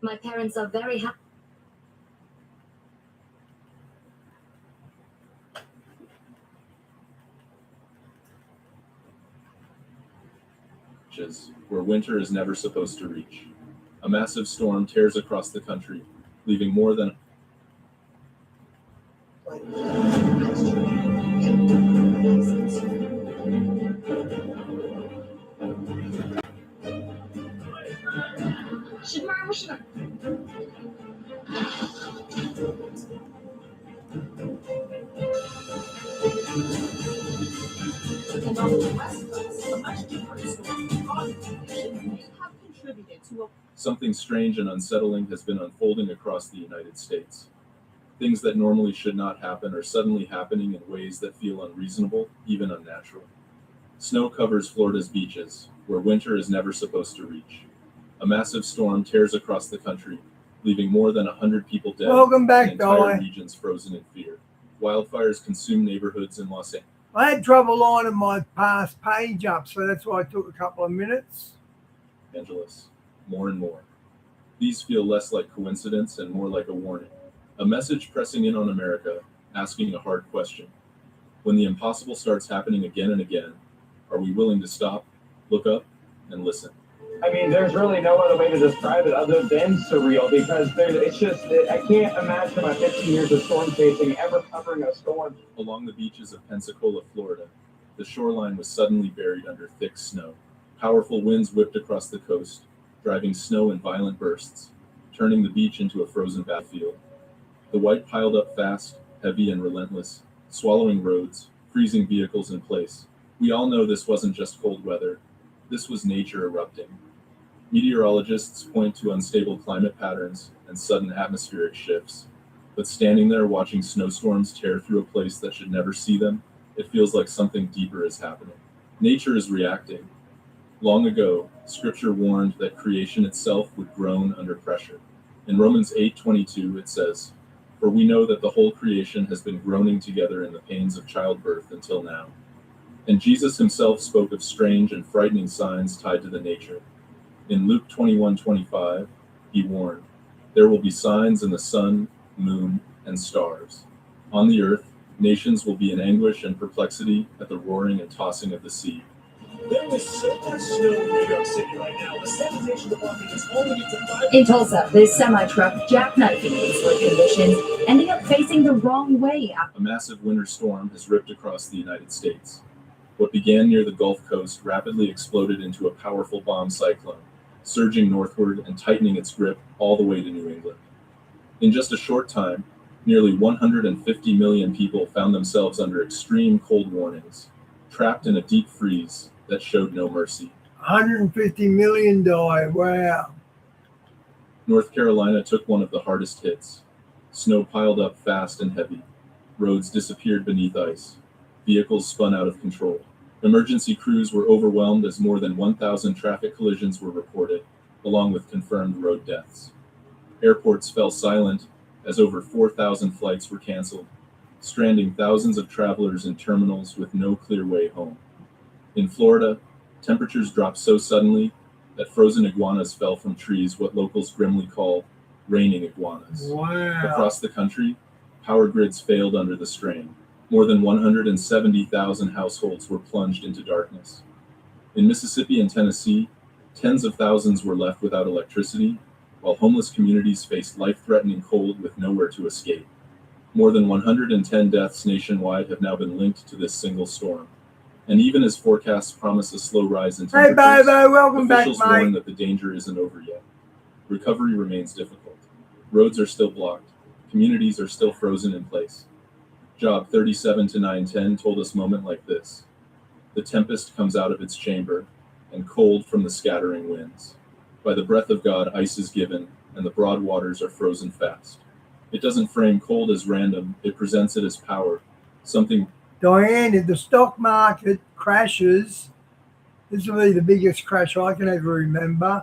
My parents are very happy. Where winter is never supposed to reach. A massive storm tears across the country, leaving more than something strange and unsettling has been unfolding across the United States. Things that normally should not happen are suddenly happening in ways that feel unreasonable, even unnatural. Snow covers Florida's beaches, where winter is never supposed to reach. A massive storm tears across the country, leaving more than 100 people dead and entire regions frozen in fear. Wildfires consume neighborhoods in Los Angeles. I had trouble lining my past page up, so that's why it took a couple of minutes. More and more. These feel less like coincidence and more like a warning. A message pressing in on America, asking a hard question. When the impossible starts happening again and again, are we willing to stop, look up, and listen? I mean, there's really no other way to describe it other than surreal, because I can't imagine my 15 years of storm chasing ever covering a storm. Along the beaches of Pensacola, Florida, the shoreline was suddenly buried under thick snow. Powerful winds whipped across the coast, driving snow in violent bursts, turning the beach into a frozen battlefield. The white piled up fast, heavy and relentless, swallowing roads, freezing vehicles in place. We all know this wasn't just cold weather. This was nature erupting. Meteorologists point to unstable climate patterns and sudden atmospheric shifts. But standing there watching snowstorms tear through a place that should never see them, it feels like something deeper is happening. Nature is reacting. Long ago, Scripture warned that creation itself would groan under pressure. In Romans 8:22, it says, "For we know that the whole creation has been groaning together in the pains of childbirth until now." And Jesus himself spoke of strange and frightening signs tied to the nature. In Luke 21:25, he warned, "There will be signs in the sun, moon, and stars. On the earth, nations will be in anguish and perplexity at the roaring and tossing of the sea." There is so much snow in New York City right now. The sanitation department is only In Tulsa, this semi-truck jackknifing in slick conditions, ending up facing the wrong way. A massive winter storm has ripped across the United States. What began near the Gulf Coast rapidly exploded into a powerful bomb cyclone, surging northward and tightening its grip all the way to New England. In just a short time, nearly 150 million people found themselves under extreme cold warnings, trapped in a deep freeze that showed no mercy. 150 million died. Wow. North Carolina took one of the hardest hits. Snow piled up fast and heavy. Roads disappeared beneath ice. Vehicles spun out of control. Emergency crews were overwhelmed as more than 1,000 traffic collisions were reported, along with confirmed road deaths. Airports fell silent as over 4,000 flights were canceled, stranding thousands of travelers in terminals with no clear way home. In Florida, temperatures dropped so suddenly that frozen iguanas fell from trees, what locals grimly call raining iguanas. Wow. Across the country, power grids failed under the strain. More than 170,000 households were plunged into darkness. In Mississippi and Tennessee, tens of thousands were left without electricity, while homeless communities faced life-threatening cold with nowhere to escape. More than 110 deaths nationwide have now been linked to this single storm. And even as forecasts promise a slow rise in temperatures, welcome officials back, warn mate. that the danger isn't over yet. Recovery remains difficult. Roads are still blocked. Communities are still frozen in place. Job 37 to 910 told us moment like this. The tempest comes out of its chamber, and cold from the scattering winds. By the breath of God, ice is given, and the broad waters are frozen fast. It doesn't frame cold as random, it presents it as power, something. Diane, if the stock market crashes, this will be the biggest crash I can ever remember.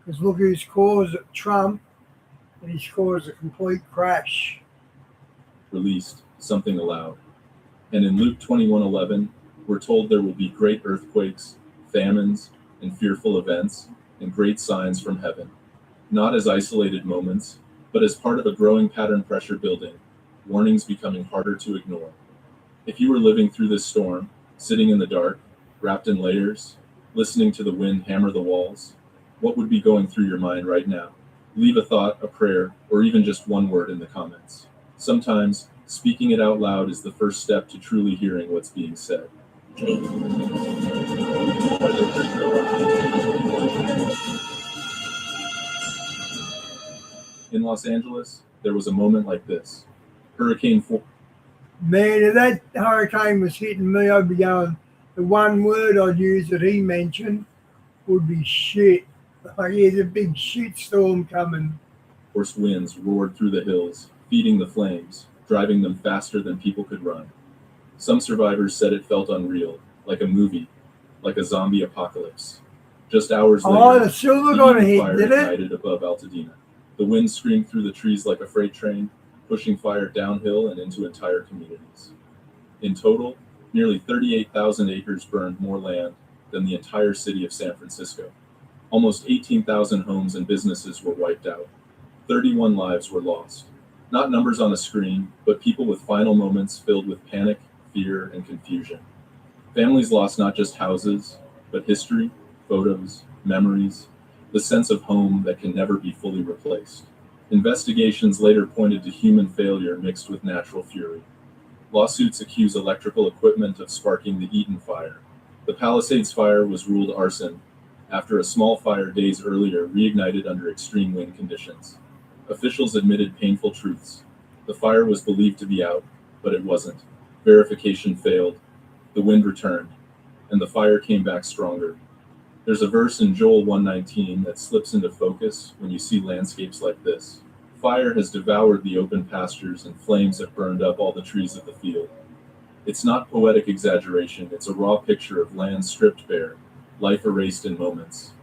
Because look who's caused it, Trump, and he's caused a complete crash. Released, something aloud. And in Luke 21:11, we're told there will be great earthquakes, famines, and fearful events, and great signs from heaven. not as isolated moments, but as part of a growing pattern pressure building, warnings becoming harder to ignore. If you were living through this storm, sitting in the dark, wrapped in layers, listening to the wind hammer the walls, what would be going through your mind right now? Leave a thought, a prayer, or even just one word in the comments. Sometimes, speaking it out loud is the first step to truly hearing what's being said. In Los Angeles, there was a moment like this. Hurricane 4. Man, if that hurricane was hitting me, I'd be going, the one word I'd use that he mentioned would be shit. Like, there's a big shit storm coming. Forced winds roared through the hills, feeding the flames, driving them faster than people could run. Some survivors said it felt unreal, like a movie, like a zombie apocalypse. Just hours later, The silver the got a evening hit, fire did it? ignited above Altadena. The wind screamed through the trees like a freight train, pushing fire downhill and into entire communities. In total, nearly 38,000 acres burned more land than the entire city of San Francisco. Almost 18,000 homes and businesses were wiped out. 31 lives were lost. Not numbers on a screen, but people with final moments filled with panic, fear, and confusion. Families lost not just houses, but history, photos, memories, the sense of home that can never be fully replaced. Investigations later pointed to human failure mixed with natural fury. Lawsuits accuse electrical equipment of sparking the Eaton fire. The Palisades fire was ruled arson after a small fire days earlier reignited under extreme wind conditions. Officials admitted painful truths. The fire was believed to be out, but it wasn't. Verification failed. The wind returned, and the fire came back stronger. There's a verse in Joel 1:19 that slips into focus when you see landscapes like this. Fire has devoured the open pastures, and flames have burned up all the trees of the field. It's not poetic exaggeration, it's a raw picture of land stripped bare, life erased in moments.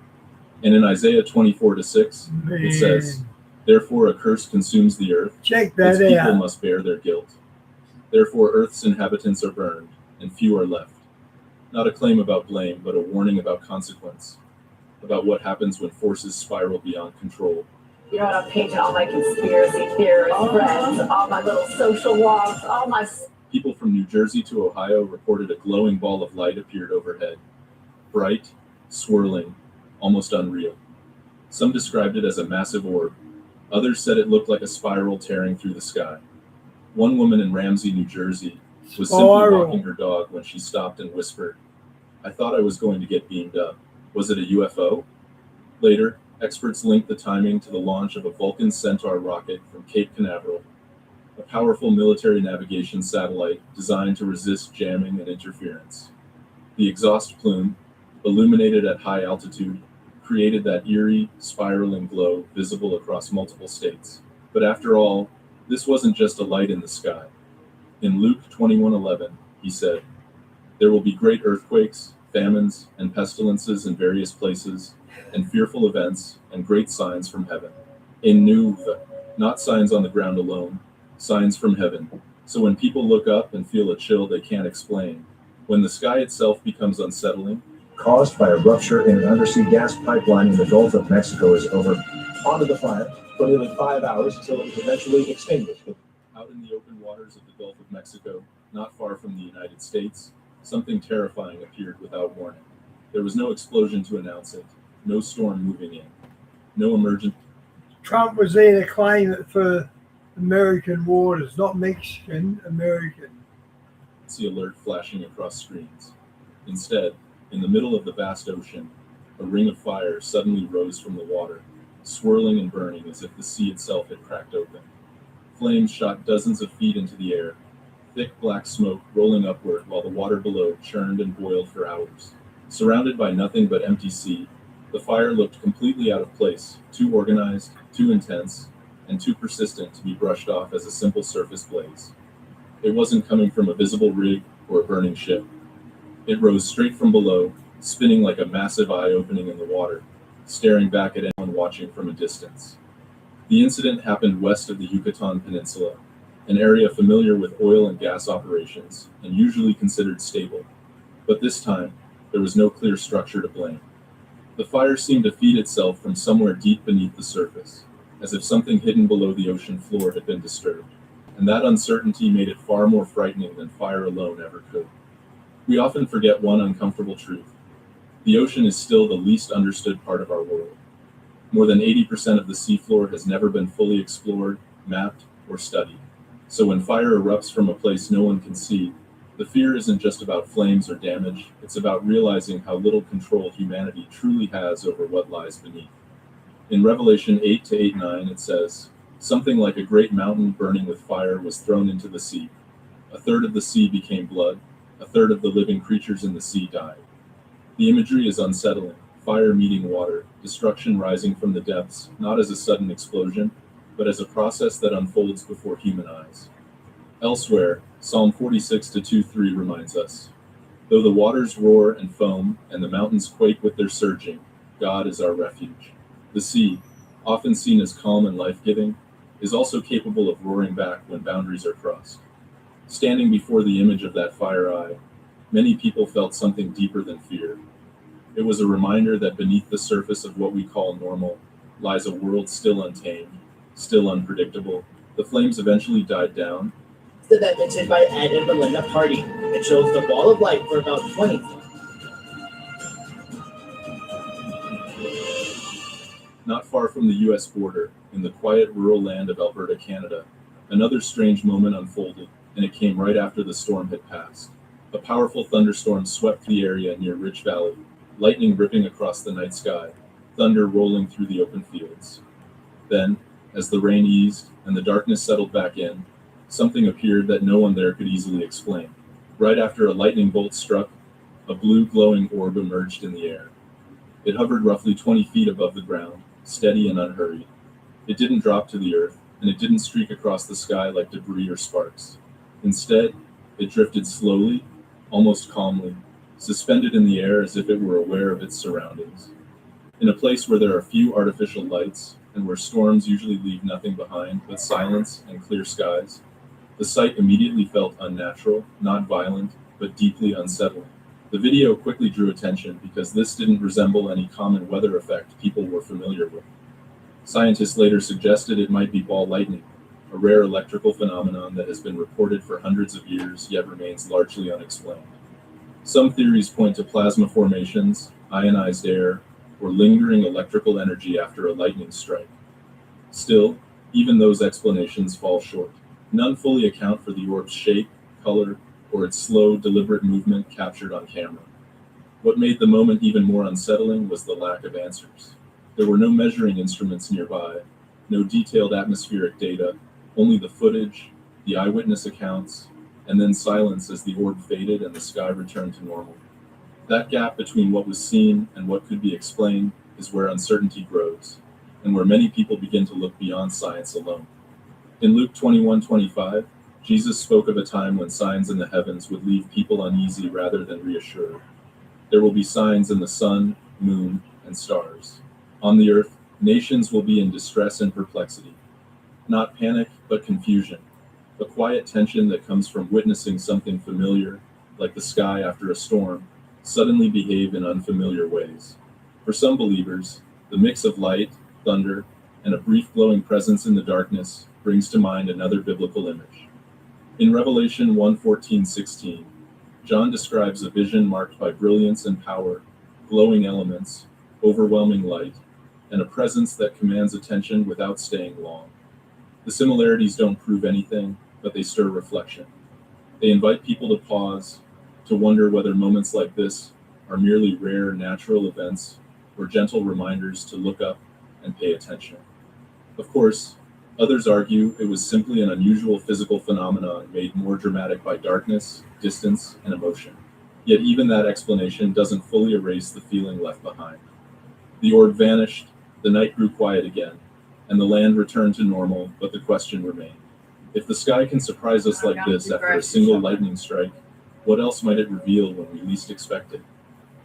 And in Isaiah 24-6, it says, "Therefore a curse consumes the earth, Check its that people out. must bear their guilt. Therefore earth's inhabitants are burned, and few are left." Not a claim about blame, but a warning about consequence, about what happens when forces spiral beyond control. You know what? I'm painting all my conspiracy theorist friends, all my little social walks, all my. People from New Jersey to Ohio reported a glowing ball of light appeared overhead. Bright, swirling, almost unreal. Some described it as a massive orb. Others said it looked like a spiral tearing through the sky. One woman in Ramsey, New Jersey, was simply walking her dog when she stopped and whispered, "I thought I was going to get beamed up. Was it a UFO?" Later, experts linked the timing to the launch of a Vulcan Centaur rocket from Cape Canaveral, a powerful military navigation satellite designed to resist jamming and interference. The exhaust plume, illuminated at high altitude, created that eerie, spiraling glow visible across multiple states. But after all, this wasn't just a light in the sky. In Luke 21:11, he said, "There will be great earthquakes, famines, and pestilences in various places, and fearful events, and great signs from heaven." In Nuve, not signs on the ground alone, signs from heaven. So when people look up and feel a chill they can't explain, when the sky itself becomes unsettling, Caused by a rupture in an undersea gas pipeline in the Gulf of Mexico is over. Onto the fire for nearly 5 hours until it was eventually extinguished. out in the open waters of the Gulf of Mexico, not far from the United States, something terrifying appeared without warning. There was no explosion to announce it, no storm moving in, no emergent. Trump was there to claim it for American waters, not Mexican, American. Alert flashing across screens. Instead, in the middle of the vast ocean, a ring of fire suddenly rose from the water, swirling and burning as if the sea itself had cracked open. Flames shot dozens of feet into the air, thick black smoke rolling upward while the water below churned and boiled for hours. Surrounded by nothing but empty sea, the fire looked completely out of place, too organized, too intense, and too persistent to be brushed off as a simple surface blaze. It wasn't coming from a visible rig or a burning ship. It rose straight from below, spinning like a massive eye opening in the water, staring back at anyone watching from a distance. The incident happened west of the Yucatan Peninsula, an area familiar with oil and gas operations and usually considered stable. But this time, there was no clear structure to blame. The fire seemed to feed itself from somewhere deep beneath the surface, as if something hidden below the ocean floor had been disturbed, and that uncertainty made it far more frightening than fire alone ever could. We often forget one uncomfortable truth. The ocean is still the least understood part of our world. More than 80% of the seafloor has never been fully explored, mapped, or studied. So when fire erupts from a place no one can see, the fear isn't just about flames or damage, it's about realizing how little control humanity truly has over what lies beneath. In Revelation 8 to 8:9, it says, "Something like a great mountain burning with fire was thrown into the sea. A third of the sea became blood, a third of the living creatures in the sea died." The imagery is unsettling, fire meeting water, destruction rising from the depths, not as a sudden explosion, but as a process that unfolds before human eyes. Elsewhere, Psalm 46 to 2:3 reminds us, "Though the waters roar and foam, and the mountains quake with their surging, God is our refuge." The sea, often seen as calm and life-giving, is also capable of roaring back when boundaries are crossed. Standing before the image of that fire eye, many people felt something deeper than fear. It was a reminder that beneath the surface of what we call normal lies a world still untamed, still unpredictable. The flames eventually died down. The event mentioned by Ed and Belinda Party. It shows the ball of light for about 20. Not far from the US border, in the quiet rural land of Alberta, Canada, another strange moment unfolded, and it came right after the storm had passed. A powerful thunderstorm swept the area near Ridge Valley, lightning ripping across the night sky, thunder rolling through the open fields. Then, as the rain eased and the darkness settled back in, something appeared that no one there could easily explain. Right after a lightning bolt struck, a blue glowing orb emerged in the air. It hovered roughly 20 feet above the ground, steady and unhurried. It didn't drop to the earth, and it didn't streak across the sky like debris or sparks. Instead, it drifted slowly, almost calmly, suspended in the air as if it were aware of its surroundings. In a place where there are few artificial lights, and where storms usually leave nothing behind but silence and clear skies, the sight immediately felt unnatural, not violent, but deeply unsettling. The video quickly drew attention because this didn't resemble any common weather effect people were familiar with. Scientists later suggested it might be ball lightning, a rare electrical phenomenon that has been reported for hundreds of years yet remains largely unexplained. Some theories point to plasma formations, ionized air, or lingering electrical energy after a lightning strike. Still, even those explanations fall short. None fully account for the orb's shape, color, or its slow, deliberate movement captured on camera. What made the moment even more unsettling was the lack of answers. There were no measuring instruments nearby, no detailed atmospheric data, only the footage, the eyewitness accounts, and then silence as the orb faded and the sky returned to normal. That gap between what was seen and what could be explained is where uncertainty grows, and where many people begin to look beyond science alone. In Luke 21:25, Jesus spoke of a time when signs in the heavens would leave people uneasy rather than reassured. There will be signs in the sun, moon, and stars. On the earth, nations will be in distress and perplexity. Not panic, but confusion. A quiet tension that comes from witnessing something familiar, like the sky after a storm, suddenly behave in unfamiliar ways. For some believers, the mix of light, thunder, and a brief glowing presence in the darkness brings to mind another biblical image. In Revelation 1:14-16, John describes a vision marked by brilliance and power, glowing elements, overwhelming light, and a presence that commands attention without staying long. The similarities don't prove anything, but they stir reflection. They invite people to pause, to wonder whether moments like this are merely rare natural events or gentle reminders to look up and pay attention. Of course, others argue it was simply an unusual physical phenomenon made more dramatic by darkness, distance, and emotion. Yet even that explanation doesn't fully erase the feeling left behind. The orb vanished, the night grew quiet again, and the land returned to normal, but the question remained. If the sky can surprise us like this after a single lightning strike, what else might it reveal when we least expect it?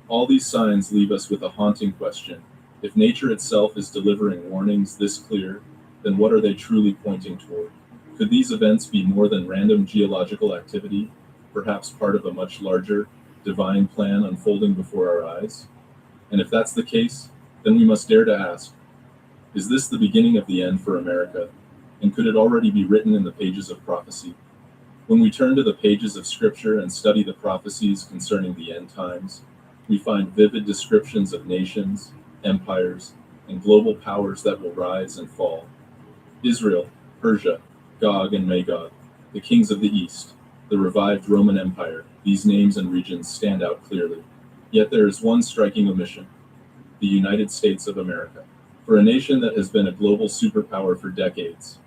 All these signs leave us with a haunting question. If nature itself is delivering warnings this clear, then what are they truly pointing toward? Could these events be more than random geological activity, perhaps part of a much larger, divine plan unfolding before our eyes? And if that's the case, then we must dare to ask, is this the beginning of the end for America? And could it already be written in the pages of prophecy? When we turn to the pages of Scripture and study the prophecies concerning the end times, we find vivid descriptions of nations, empires, and global powers that will rise and fall. Israel, Persia, Gog and Magog, the kings of the East, the revived Roman Empire, these names and regions stand out clearly. Yet there is one striking omission: the United States of America. For a nation that has been a global superpower for decades,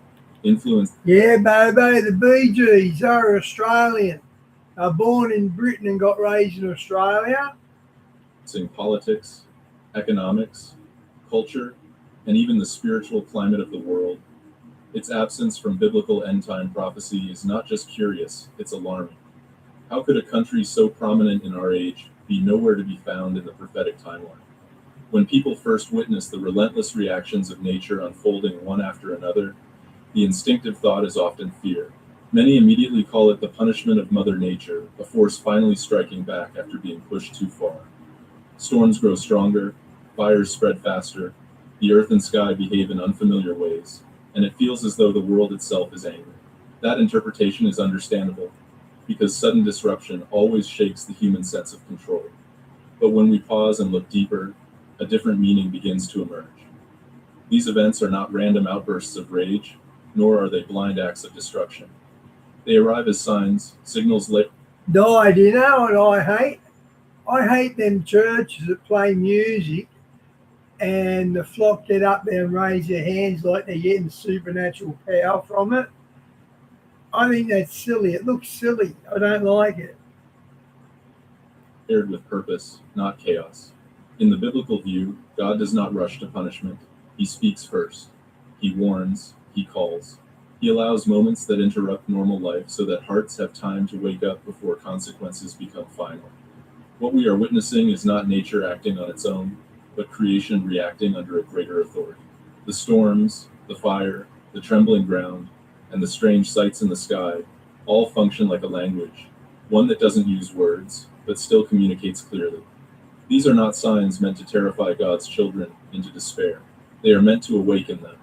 influenced Yeah, baby, the Bee Gees are Australian. Born in Britain and got raised in Australia. in politics, economics, culture, and even the spiritual climate of the world, its absence from biblical end-time prophecy is not just curious, it's alarming. How could a country so prominent in our age be nowhere to be found in the prophetic timeline? When people first witness the relentless reactions of nature unfolding one after another, the instinctive thought is often fear. Many immediately call it the punishment of Mother Nature, a force finally striking back after being pushed too far. Storms grow stronger, fires spread faster, the earth and sky behave in unfamiliar ways, and it feels as though the world itself is angry. That interpretation is understandable, because sudden disruption always shakes the human sense of control. But when we pause and look deeper, a different meaning begins to emerge. These events are not random outbursts of rage, nor are they blind acts of destruction. They arrive as signs, signals late. Died, you know what I hate? I hate them churches that play music and the flock get up there and raise their hands like they're getting supernatural power from it. I think that's silly. It looks silly. I don't like it. Paired with purpose, not chaos. In the biblical view, God does not rush to punishment. He speaks first. He warns. He calls. He allows moments that interrupt normal life so that hearts have time to wake up before consequences become final. What we are witnessing is not nature acting on its own, but creation reacting under a greater authority. The storms, the fire, the trembling ground, and the strange sights in the sky all function like a language, one that doesn't use words, but still communicates clearly. These are not signs meant to terrify God's children into despair. They are meant to awaken them,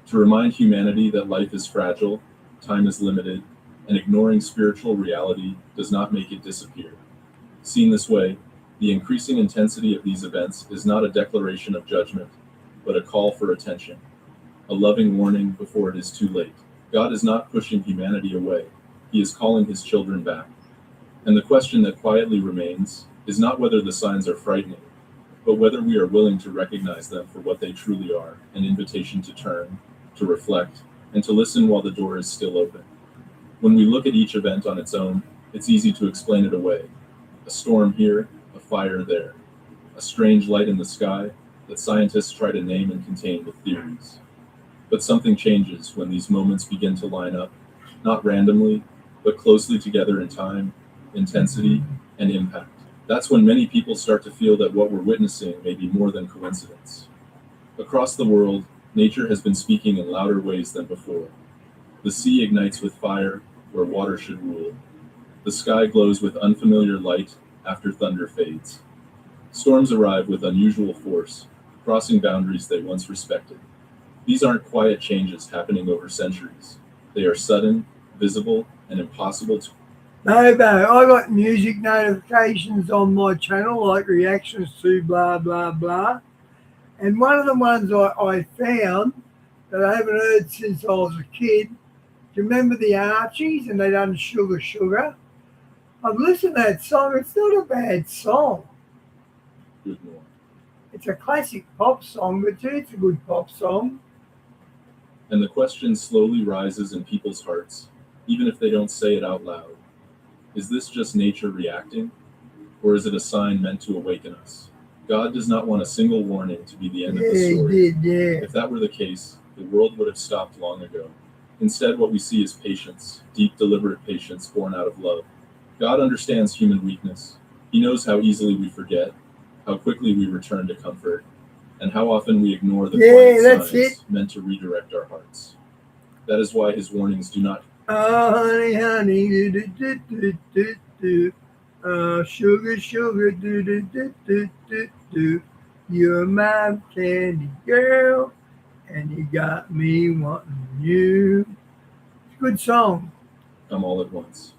to remind humanity that life is fragile, time is limited, and ignoring spiritual reality does not make it disappear. Seen this way, the increasing intensity of these events is not a declaration of judgment, but a call for attention, a loving warning before it is too late. God is not pushing humanity away, He is calling His children back. And the question that quietly remains is not whether the signs are frightening, but whether we are willing to recognize them for what they truly are, an invitation to turn, to reflect, and to listen while the door is still open. When we look at each event on its own, it's easy to explain it away. A storm here, a fire there, a strange light in the sky that scientists try to name and contain with theories. But something changes when these moments begin to line up, not randomly, but closely together in time, intensity, and impact. That's when many people start to feel that what we're witnessing may be more than coincidence. Across the world, nature has been speaking in louder ways than before. The sea ignites with fire where water should rule. The sky glows with unfamiliar light after thunder fades. Storms arrive with unusual force, crossing boundaries they once respected. These aren't quiet changes happening over centuries. They are sudden, visible, and impossible to. No, I got music notifications on my channel, like reactions to blah, blah, blah. And one of the ones I found that I haven't heard since I was a kid, do you remember the Archies and they done Sugar Sugar? I've listened to that song. It's not a bad song. Good morning. It's a classic pop song, but it's a good pop song. And the question slowly rises in people's hearts, even if they don't say it out loud. Is this just nature reacting, or is it a sign meant to awaken us? God does not want a single warning to be the end of the story. He did, yeah. If that were the case, the world would have stopped long ago. Instead, what we see is patience, deep, deliberate patience born out of love. God understands human weakness. He knows how easily we forget, how quickly we return to comfort, and how often we ignore the quiet signs meant to redirect our hearts. That is why His warnings do not. Oh, honey, honey, do. Sugar, sugar, do. do. You're my candy girl, and you got me wanting you. It's a good song. Come all at once,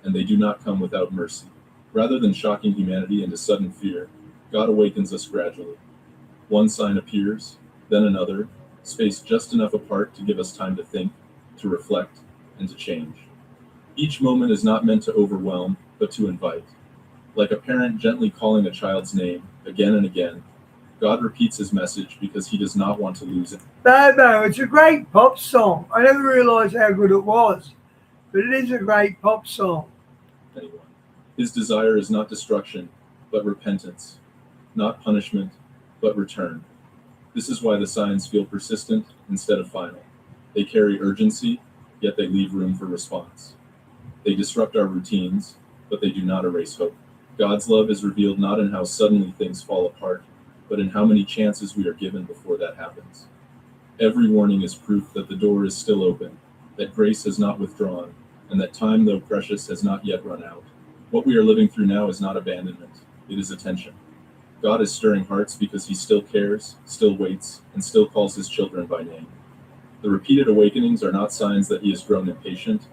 and they do not come without mercy. Rather than shocking humanity into sudden fear, God awakens us gradually. One sign appears, then another, spaced just enough apart to give us time to think, to reflect, and to change. Each moment is not meant to overwhelm, but to invite. Like a parent gently calling a child's name again and again, God repeats his message because he does not want to lose it. No, it's a great pop song. I never realised how good it was, but it is a great pop song. Anyone. His desire is not destruction, but repentance, not punishment, but return. This is why the signs feel persistent instead of final. They carry urgency, yet they leave room for response. They disrupt our routines, but they do not erase hope. God's love is revealed not in how suddenly things fall apart, but in how many chances we are given before that happens. Every warning is proof that the door is still open, that grace has not withdrawn, and that time, though precious, has not yet run out. What we are living through now is not abandonment, it is attention. God is stirring hearts because he still cares, still waits, and still calls his children by name. The repeated awakenings are not signs that he has grown impatient,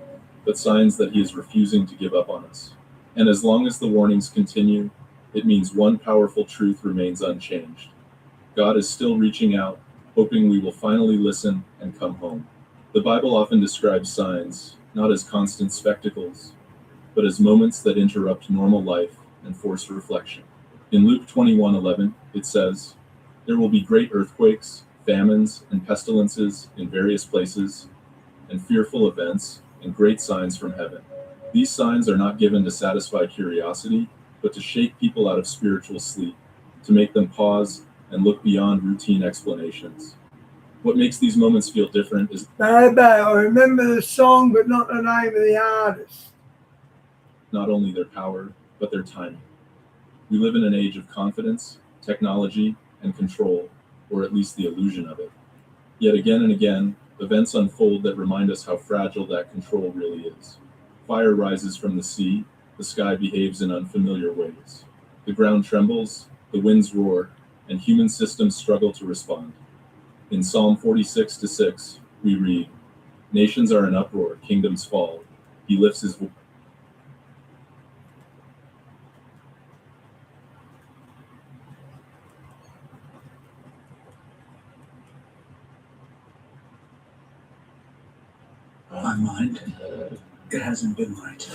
but signs that he is refusing to give up on us. And as long as the warnings continue, it means one powerful truth remains unchanged. God is still reaching out, hoping we will finally listen and come home. The Bible often describes signs, not as constant spectacles, but as moments that interrupt normal life and force reflection. In Luke 21:11, it says, "There will be great earthquakes, famines, and pestilences in various places, and fearful events, and great signs from heaven." These signs are not given to satisfy curiosity, but to shake people out of spiritual sleep, to make them pause and look beyond routine explanations. What makes these moments feel different is I remember the song, but not the name of the artist. not only their power, but their timing. We live in an age of confidence, technology, and control, or at least the illusion of it. Yet again and again, events unfold that remind us how fragile that control really is. Fire rises from the sea, the sky behaves in unfamiliar ways. The ground trembles, the winds roar, and human systems struggle to respond. In Psalm 46:6, we read, "Nations are in uproar, kingdoms fall. He lifts his voice." My mind, it hasn't been right.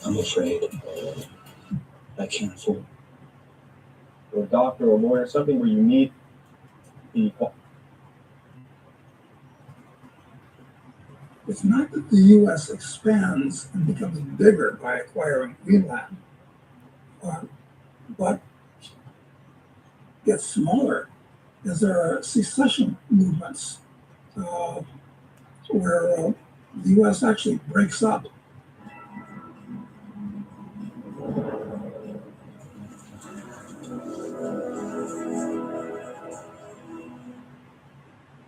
I'm afraid I can't afford. Or a doctor or a lawyer, something where you need the. It's not that the U.S. expands and becomes bigger by acquiring Greenland, but gets smaller as there are secession movements where the U.S. actually breaks up.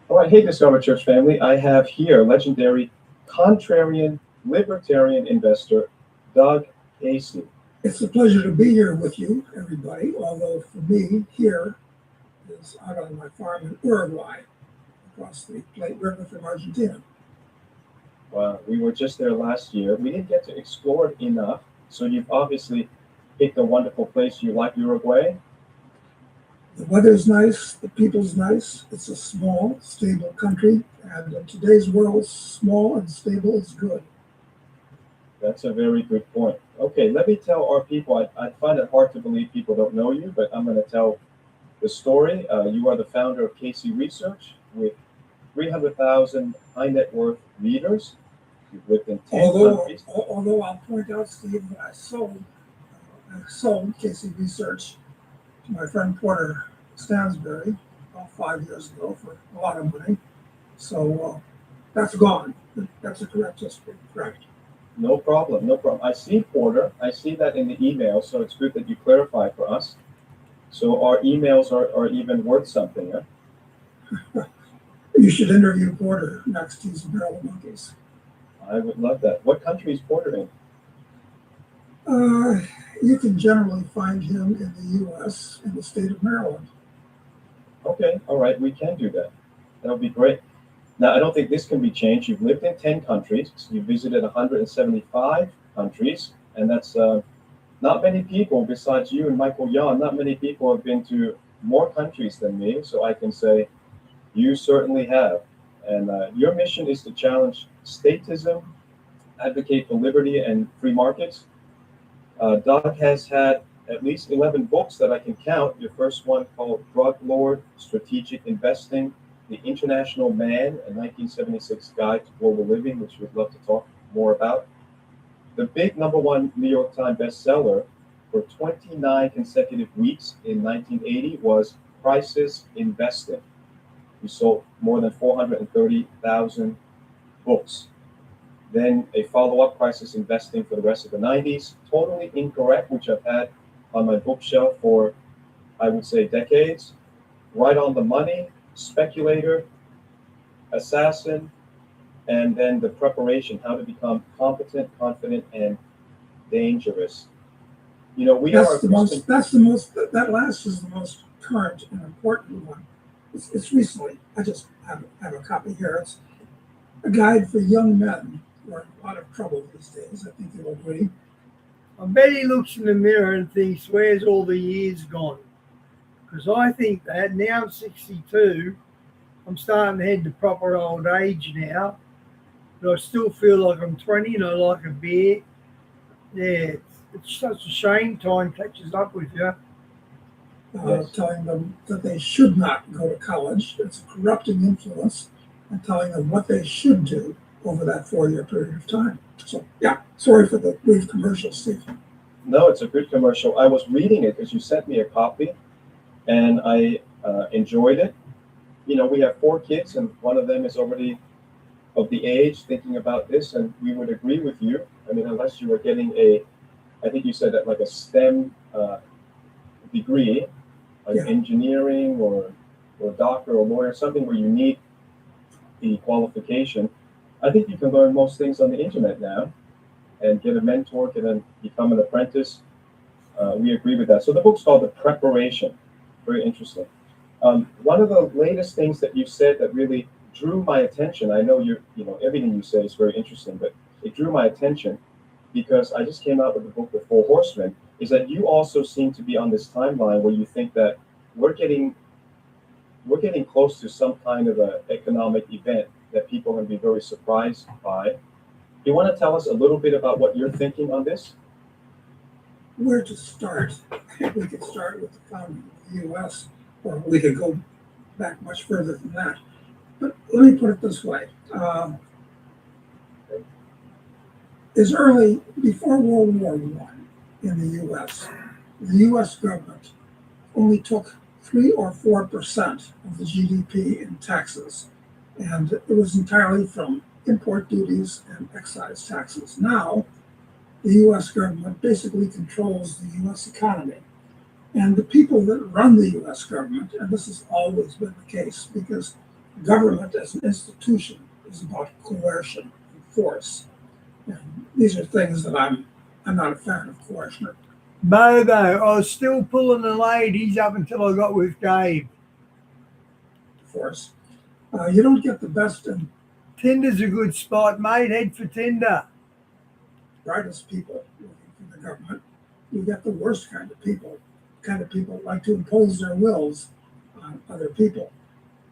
All right, hey, Discover Church family. I have here legendary contrarian libertarian investor Doug Casey. It's a pleasure to be here with you, everybody, although for me, here is out on my farm in Uruguay, across the Plate River from Argentina. We were just there last year. We didn't get to explore it enough, so you've obviously picked a wonderful place. You like Uruguay? The weather's nice, the people's nice. It's a small, stable country, and in today's world, small and stable is good. That's a very good point. Okay, let me tell our people. I find it hard to believe people don't know you, but I'm going to tell the story. You are the founder of Casey Research with 300,000 high net worth readers. You've lived in 10 countries. Although I'll point out, Steve, that I sold Casey Research to my friend Porter Stansberry about 5 years ago for a lot of money. So that's gone. That's a correct history, correct? No problem, no problem. I see Porter. I see that in the email, so it's good that you clarify for us. So our emails are even worth something, huh? You should interview Porter next. He's a barrel of monkeys. I would love that. What country is Porter in? Uh, you can generally find him in the U.S. in the state of Maryland. Okay, all right, we can do that. That would be great. Now, I don't think this can be changed. You've lived in 10 countries, you've visited 175 countries, and that's not many people besides you and Michael Yon. Not many people have been to more countries than me, so I can say you certainly have. And your mission is to challenge statism, advocate for liberty and free markets. Doug has had at least 11 books that I can count. Your first one called Drug Lord, Strategic Investing, The International Man, a 1976 Guide to Global Living, which we'd love to talk more about. The big #1 New York Times bestseller for 29 consecutive weeks in 1980 was Crisis Investing. We sold more than 430,000 books. Then a follow-up, Crisis Investing, for the rest of the 90s. Totally Incorrect, which I've had on my bookshelf for, I would say, decades. Right on the Money, Speculator, Assassin, and then The Preparation, How to Become Competent, Confident, and Dangerous. You know, we are. That last is the most current and important one. It's recently. I just have a copy here. It's a guide for young men who are in a lot of trouble these days. I think you'll agree. I bet he looks in the mirror and thinks, where's all the years gone? Because I think that now I'm 62, I'm starting to head to proper old age now, but I still feel like I'm 20 and I like a beer. Yeah, it's such a shame time catches up with you. Yes. Telling them that they should not go to college. It's a corrupting influence, and telling them what they should do over that 4-year period of time. So, yeah, sorry for the brief commercial, Steve. No, it's a good commercial. I was reading it because you sent me a copy, and I enjoyed it. You know, we have 4 kids, and one of them is already of the age thinking about this, and we would agree with you. I mean, unless you were getting I think you said that like a STEM degree, like Yeah. engineering or doctor or lawyer, something where you need the qualification. I think you can learn most things on the internet now and get a mentor, can become an apprentice. We agree with that. So the book's called The Preparation. Very interesting. One of the latest things that you said that really drew my attention, I know everything you say is very interesting, but it drew my attention because I just came out with a book, The Four Horsemen, is that you also seem to be on this timeline where you think that we're getting close to some kind of an economic event that people are going to be very surprised by. Do you want to tell us a little bit about what you're thinking on this? Where to start? We could start with the founding of the U.S., or we could go back much further than that. But let me put it this way. As early, before World War I in the U.S. government only took 3 or 4% of the GDP in taxes. And it was entirely from import duties and excise taxes. Now, the U.S. government basically controls the U.S. economy. And the people that run the U.S. government, and this has always been the case, because government as an institution is about coercion and force. And these are things that I'm not a fan of coercion. Bobo, I was still pulling the ladies up until I got with Gabe. Force. You don't get the best and Tinder's a good spot, mate. Head for Tinder. brightest people working for the government. You get the worst kind of people that like to impose their wills on other people.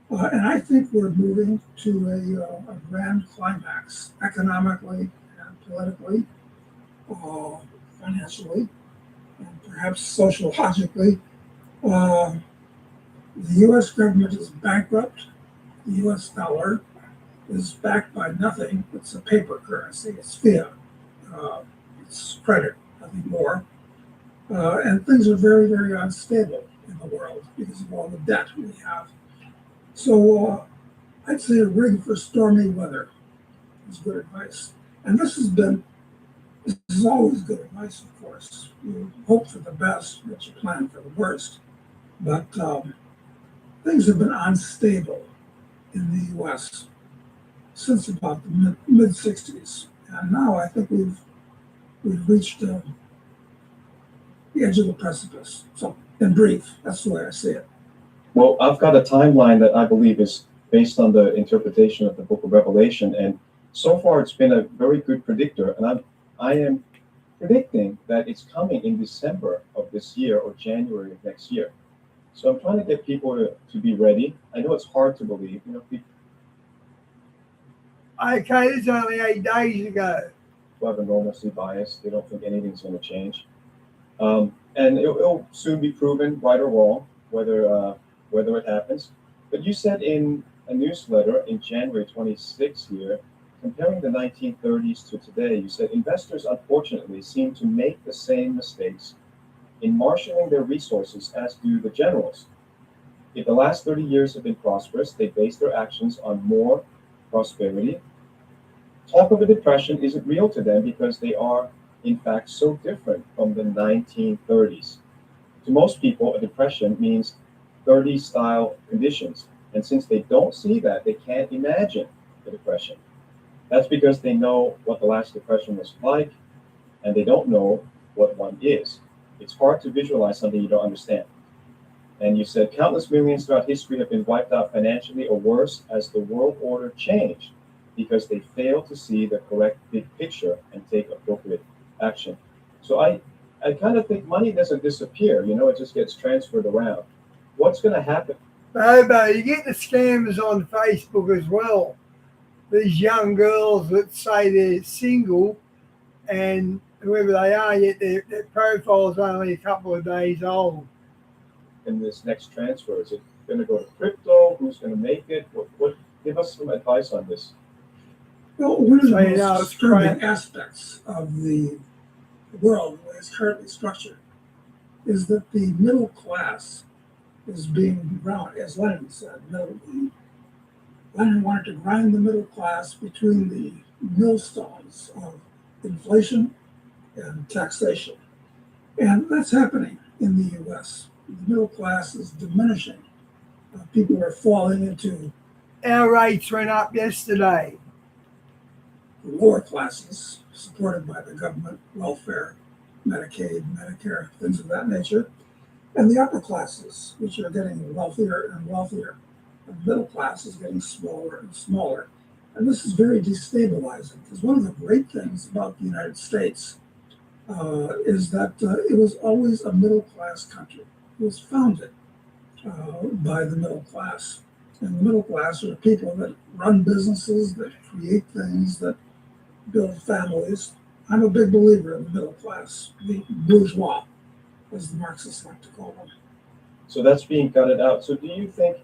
And I think we're moving to a grand climax economically and politically, financially, and perhaps sociologically. The U.S. government is bankrupt. The U.S. dollar is backed by nothing. It's a paper currency. It's fiat. It's credit, nothing more. And things are very, very unstable in the world because of all the debt we have. So I'd say a rig for stormy weather is good advice. And this is always good advice, of course. You hope for the best, but you plan for the worst. But things have been unstable in the U.S. since about the mid 60s. And now I think we've reached the edge of the precipice. So, in brief, that's the way I see it. Well, I've got a timeline that I believe is based on the interpretation of the Book of Revelation, and so far it's been a very good predictor. And I am predicting that it's coming in December of this year or January of next year. So I'm trying to get people to be ready. I know it's hard to believe, people Okay, this is only 8 days ago. who have a normalcy bias, they don't think anything's going to change. And it'll soon be proven right or wrong whether it happens. But you said in a newsletter in January 26 here, comparing the 1930s to today, you said investors unfortunately seem to make the same mistakes in marshaling their resources as do the generals. If the last 30 years have been prosperous, they base their actions on more prosperity. Talk of a depression isn't real to them because they are, in fact, so different from the 1930s. To most people, a depression means 30s style conditions. And since they don't see that, they can't imagine the depression. That's because they know what the last depression was like, and they don't know what one is. It's hard to visualize something you don't understand. And you said countless millions throughout history have been wiped out financially or worse as the world order changed because they failed to see the correct big picture and take appropriate action. So I kind of think money doesn't disappear, it just gets transferred around. What's going to happen? Bobo, you get the scammers on Facebook as well. These young girls that say they're single and whoever they are, yet their profile is only a couple of days old. In this next transfer, is it going to go to crypto? Who's going to make it? What? Give us some advice on this. Well, one of the So, most disturbing crap. aspects of the world, the way it's currently structured, is that the middle class is being ground, as Lenin said. Lenin wanted to grind the middle class between the millstones of inflation and taxation. And that's happening in the U.S. The middle class is diminishing. People are falling into Our rates went up yesterday. the lower classes, supported by the government, welfare, Medicaid, Medicare, things of that nature, and the upper classes, which are getting wealthier and wealthier. The middle class is getting smaller and smaller. And this is very destabilizing because one of the great things about the United States is that it was always a middle class country. It was founded by the middle class. And the middle class are people that run businesses, that create things, that build families. I'm a big believer in the middle class, the bourgeois, as the Marxists like to call them. So that's being gutted out. So do you think,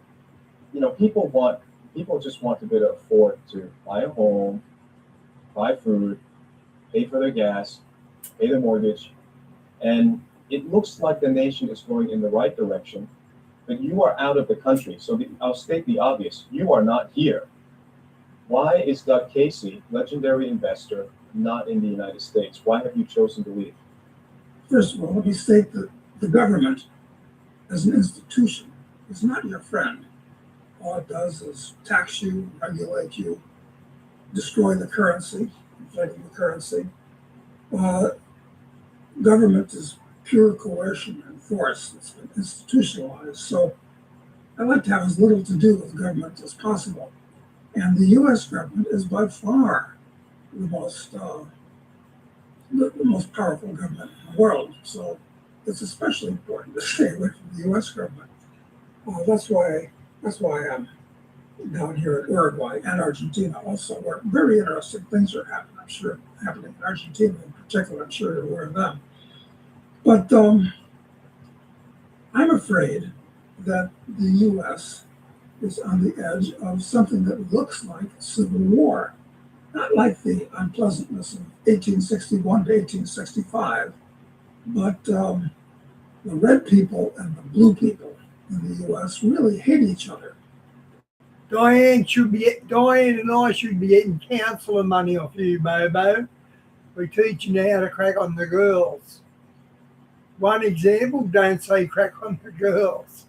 people just want to be able to afford to buy a home, buy food, pay for their gas, pay their mortgage, and it looks like the nation is going in the right direction, but you are out of the country. So I'll state the obvious. You are not here. Why is Doug Casey, legendary investor, not in the United States? Why have you chosen to leave? First of all, let me state that the government, as an institution, is not your friend. All it does is tax you, regulate you, destroy the currency, inflating the currency. Government is pure coercion and force. It's been institutionalized. So I like to have as little to do with government as possible. And the U.S. government is by far the most powerful government in the world. So it's especially important to stay away from the U.S. government. That's why I'm down here at Uruguay and Argentina also, where very interesting things are happening. I'm sure happening in Argentina in particular. I'm sure you're aware of them. But I'm afraid that the U.S. is on the edge of something that looks like civil war. Not like the unpleasantness of 1861 to 1865, but the red people and the blue people in the U.S. really hate each other. Diane and I should be getting counsellor money off you, Bobo. We're teaching you how to crack on the girls. One example, don't say crack on the girls.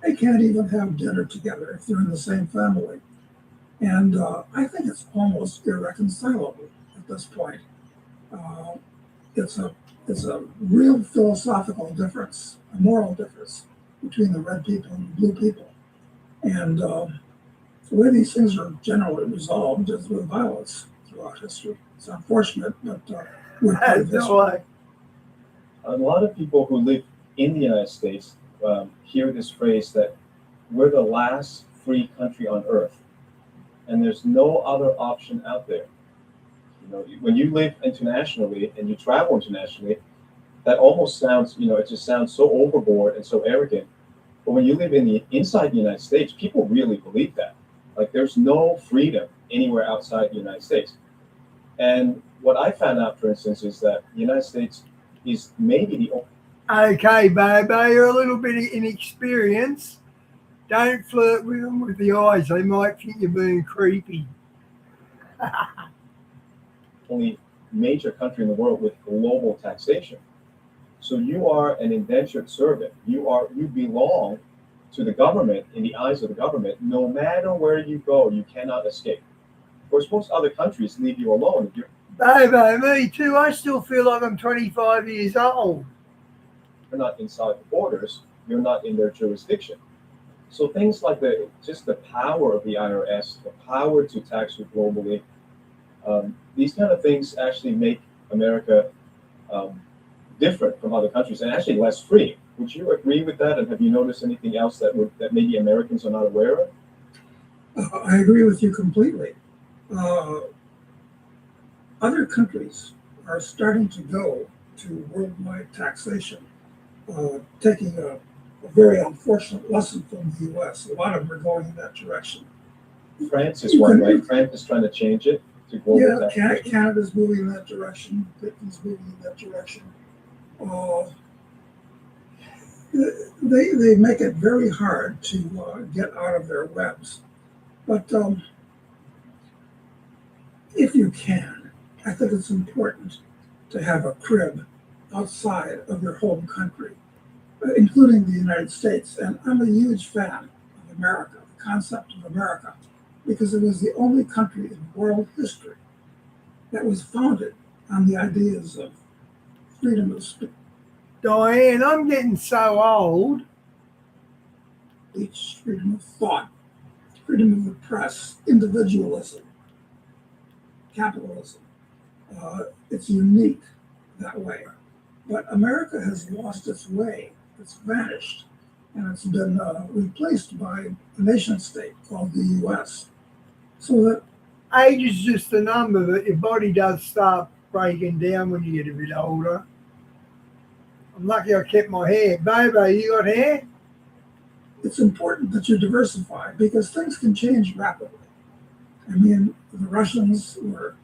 They can't even have dinner together if they're in the same family. And I think it's almost irreconcilable at this point. it's a real philosophical difference, a moral difference between the red people and the blue people. And the way these things are generally resolved is with violence throughout history. It's unfortunate, but we're part of No history. way. A lot of people who live in the United States hear this phrase that we're the last free country on earth, and there's no other option out there. You know, when you live internationally and you travel internationally, that almost sounds, it just sounds so overboard and so arrogant. But when you live inside the United States, people really believe that. Like there's no freedom anywhere outside the United States. And what I found out, for instance, is that the United States is maybe the only. Okay, baby, you're a little bit inexperienced. Don't flirt with them with the eyes. They might think you're being creepy. only major country in the world with global taxation. So you are an indentured servant. You belong to the government in the eyes of the government. No matter where you go, you cannot escape. Of course, most other countries leave you alone. If Baby, me too. I still feel like I'm 25 years old. you're not inside the borders, you're not in their jurisdiction. So things like just the power of the IRS, the power to tax you globally, these kind of things actually make America different from other countries and actually less free. Would you agree with that? And have you noticed anything else that maybe Americans are not aware of? I agree with you completely. Other countries are starting to go to worldwide taxation, taking a very unfortunate lesson from the U.S. A lot of them are going in that direction. France is one, right? France is trying to change it to global taxation. Canada's moving in that direction. Britain's moving in that direction. They make it very hard to get out of their webs. But if you can, I think it's important to have a crib outside of your home country, including the United States. And I'm a huge fan of America, the concept of America, because it was the only country in world history that was founded on the ideas of freedom of speech, Diane, I'm getting so old. freedom of thought, freedom of the press, individualism, capitalism. It's unique that way. But America has lost its way. It's vanished. And it's been replaced by a nation state called the U.S. So that Age is just a number, but your body does start breaking down when you get a bit older. I'm lucky I kept my hair. Baby, you got hair? it's important that you diversify because things can change rapidly. I mean, the Russians were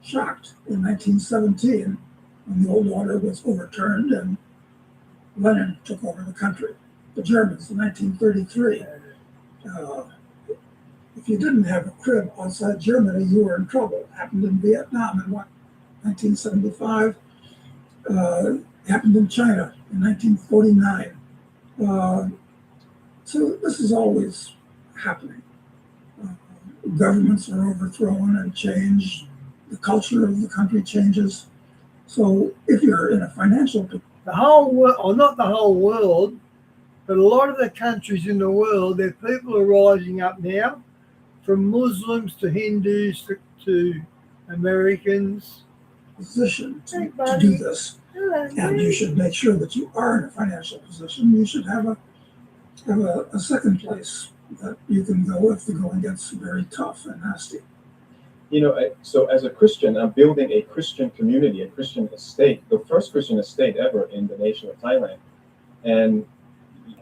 shocked in 1917 when the old order was overturned and Lenin took over the country. The Germans in 1933. If you didn't have a crib outside Germany, you were in trouble. It happened in Vietnam in 1975. Happened in China in 1949. So this is always happening. Governments are overthrown and changed. The culture of the country changes. So if you're in a financial, The whole world, or not the whole world, but a lot of the countries in the world, their people are rising up now, from Muslims to Hindus to Americans. position Hey, to buddy. do this, and you should make sure that you are in a financial position. You should have a second place that you can go if the going gets very tough and nasty. So as a Christian, I'm building a Christian community, a Christian estate, the first Christian estate ever in the nation of Thailand. And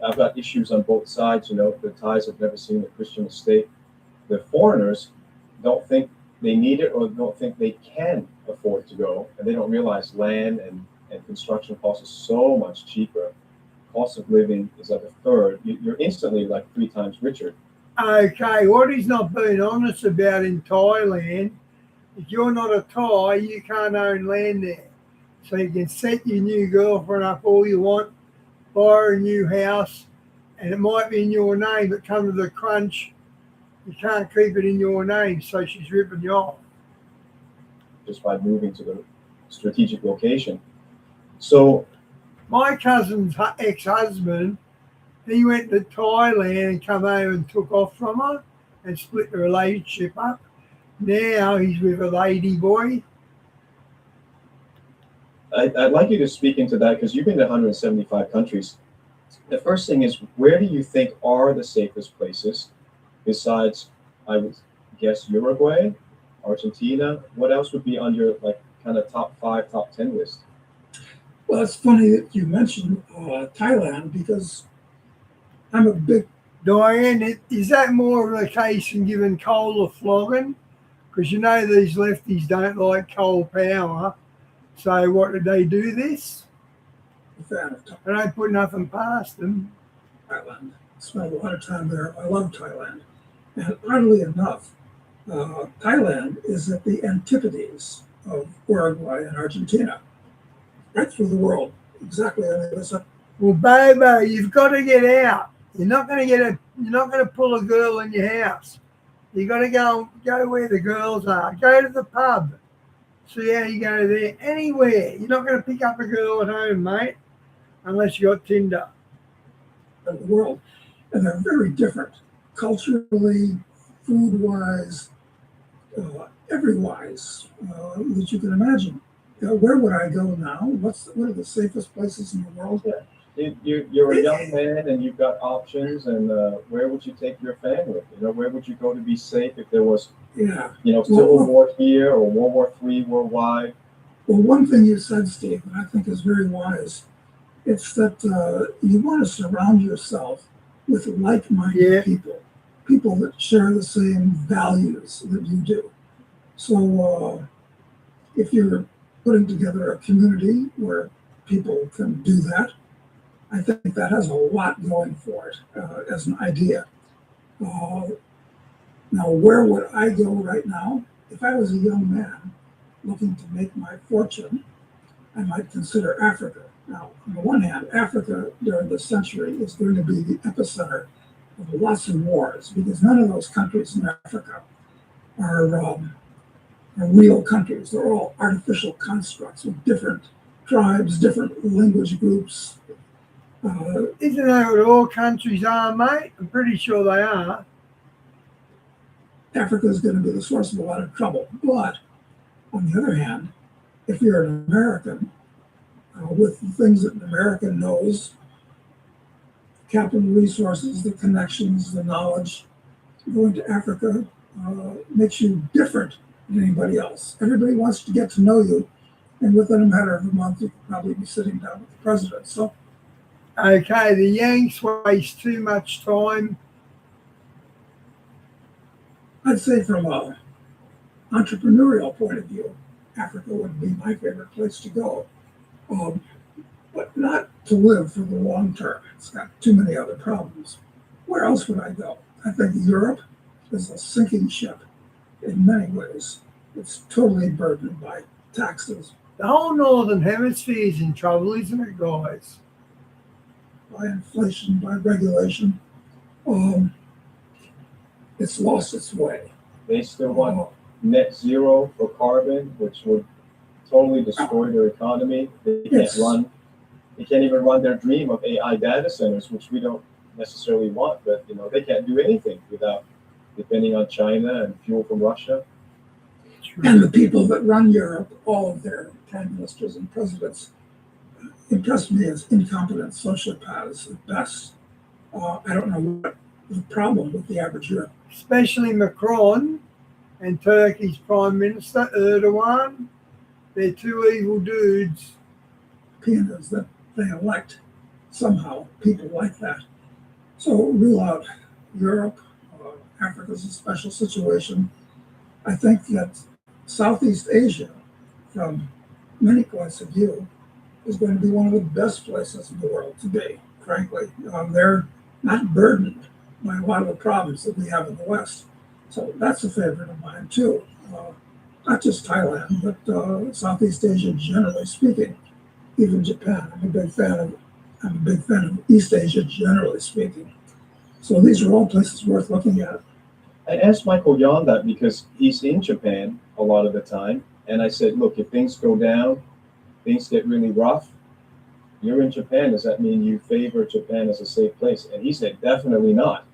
I've got issues on both sides. The Thais have never seen a Christian estate. The foreigners don't think they need it or don't think they can afford to go. And they don't realize land and construction costs are so much cheaper. Cost of living is like a third. You're instantly like 3 times richer. Okay, what he's not being honest about in Thailand, if you're not a Thai, you can't own land there. So you can set your new girlfriend up all you want, buy her a new house, and it might be in your name, but come to the crunch, you can't keep it in your name, so she's ripping you off. Just by moving to the strategic location. So My cousin's ex-husband, he went to Thailand and come home and took off from her and split the relationship up. Now he's with a lady boy. I'd like you to speak into that because you've been to 175 countries. The first thing is, where do you think are the safest places besides, I would guess, Uruguay, Argentina? What else would be on your like kind of top 5, top 10 list? Well, it's funny that you mentioned Thailand because I'm a big, Diane, is that more of a case in giving coal a flogging? Because you know these lefties don't like coal power. So what did they do this? fan of They don't put nothing past them. Thailand. Spent a lot of time there. I love Thailand. And oddly enough, Thailand is at the antipodes of Uruguay and Argentina, right through the world, exactly on the other side. Well, Bobo, you've got to get out. You're not going to pull a girl in your house. You got to go where the girls are. Go to the pub. See how you go there. Anywhere. You're not going to pick up a girl at home, mate, unless you got Tinder. Of the world, and they're very different culturally, food-wise, every-wise that you can imagine. Where would I go now? What are the safest places in the world? You're a young man and you've got options, and where would you take your family? Where would you go to be safe if there was, Civil War here or World War III worldwide? Well, one thing you said, Steve, that I think is very wise, it's that you want to surround yourself with like-minded people that share the same values that you do. So if you're putting together a community where people can do that, I think that has a lot going for it as an idea. Now, where would I go right now? If I was a young man looking to make my fortune, I might consider Africa. Now, on the one hand, Africa during this century is going to be the epicenter of lots of wars because none of those countries in Africa are real countries. They're all artificial constructs with different tribes, different language groups. Isn't that what all countries are, mate? I'm pretty sure they are. Africa is going to be the source of a lot of trouble. But on the other hand, if you're an American, with the things that an American knows, capital resources, the connections, the knowledge, going to Africa makes you different than anybody else. Everybody wants to get to know you, and within a matter of a month, you could probably be sitting down with the president. So, okay, the Yanks waste too much time. I'd say from an entrepreneurial point of view, Africa would be my favorite place to go. But not to live for the long term. It's got too many other problems. Where else would I go? I think Europe is a sinking ship in many ways. It's totally burdened by taxes. The whole Northern Hemisphere is in trouble, isn't it, guys? By inflation, by regulation. It's lost its way. They still want net zero for carbon, which would totally destroy their economy. They can't even run their dream of AI data centers, which we don't necessarily want, but they can't do anything without depending on China and fuel from Russia. And the people that run Europe, all of their prime ministers and presidents, impress me as incompetent sociopaths at best. I don't know what the problem with the average Europe. Especially Macron and Turkey's Prime Minister, Erdogan. They're two evil dudes. Opinions that they elect somehow, people like that. So rule out Europe. Africa's a special situation. I think that Southeast Asia, from many points of view, is going to be one of the best places in the world to be, frankly. They're not burdened by a lot of the problems that we have in the West. So that's a favorite of mine, too. Not just Thailand, but Southeast Asia, generally speaking. Even Japan. I'm a big fan of East Asia, generally speaking. So these are all places worth looking at. I asked Michael Yon that because he's in Japan a lot of the time, And I said, look, if things go down, things get really rough, you're in Japan. Does that mean you favor Japan as a safe place? And he said, definitely not.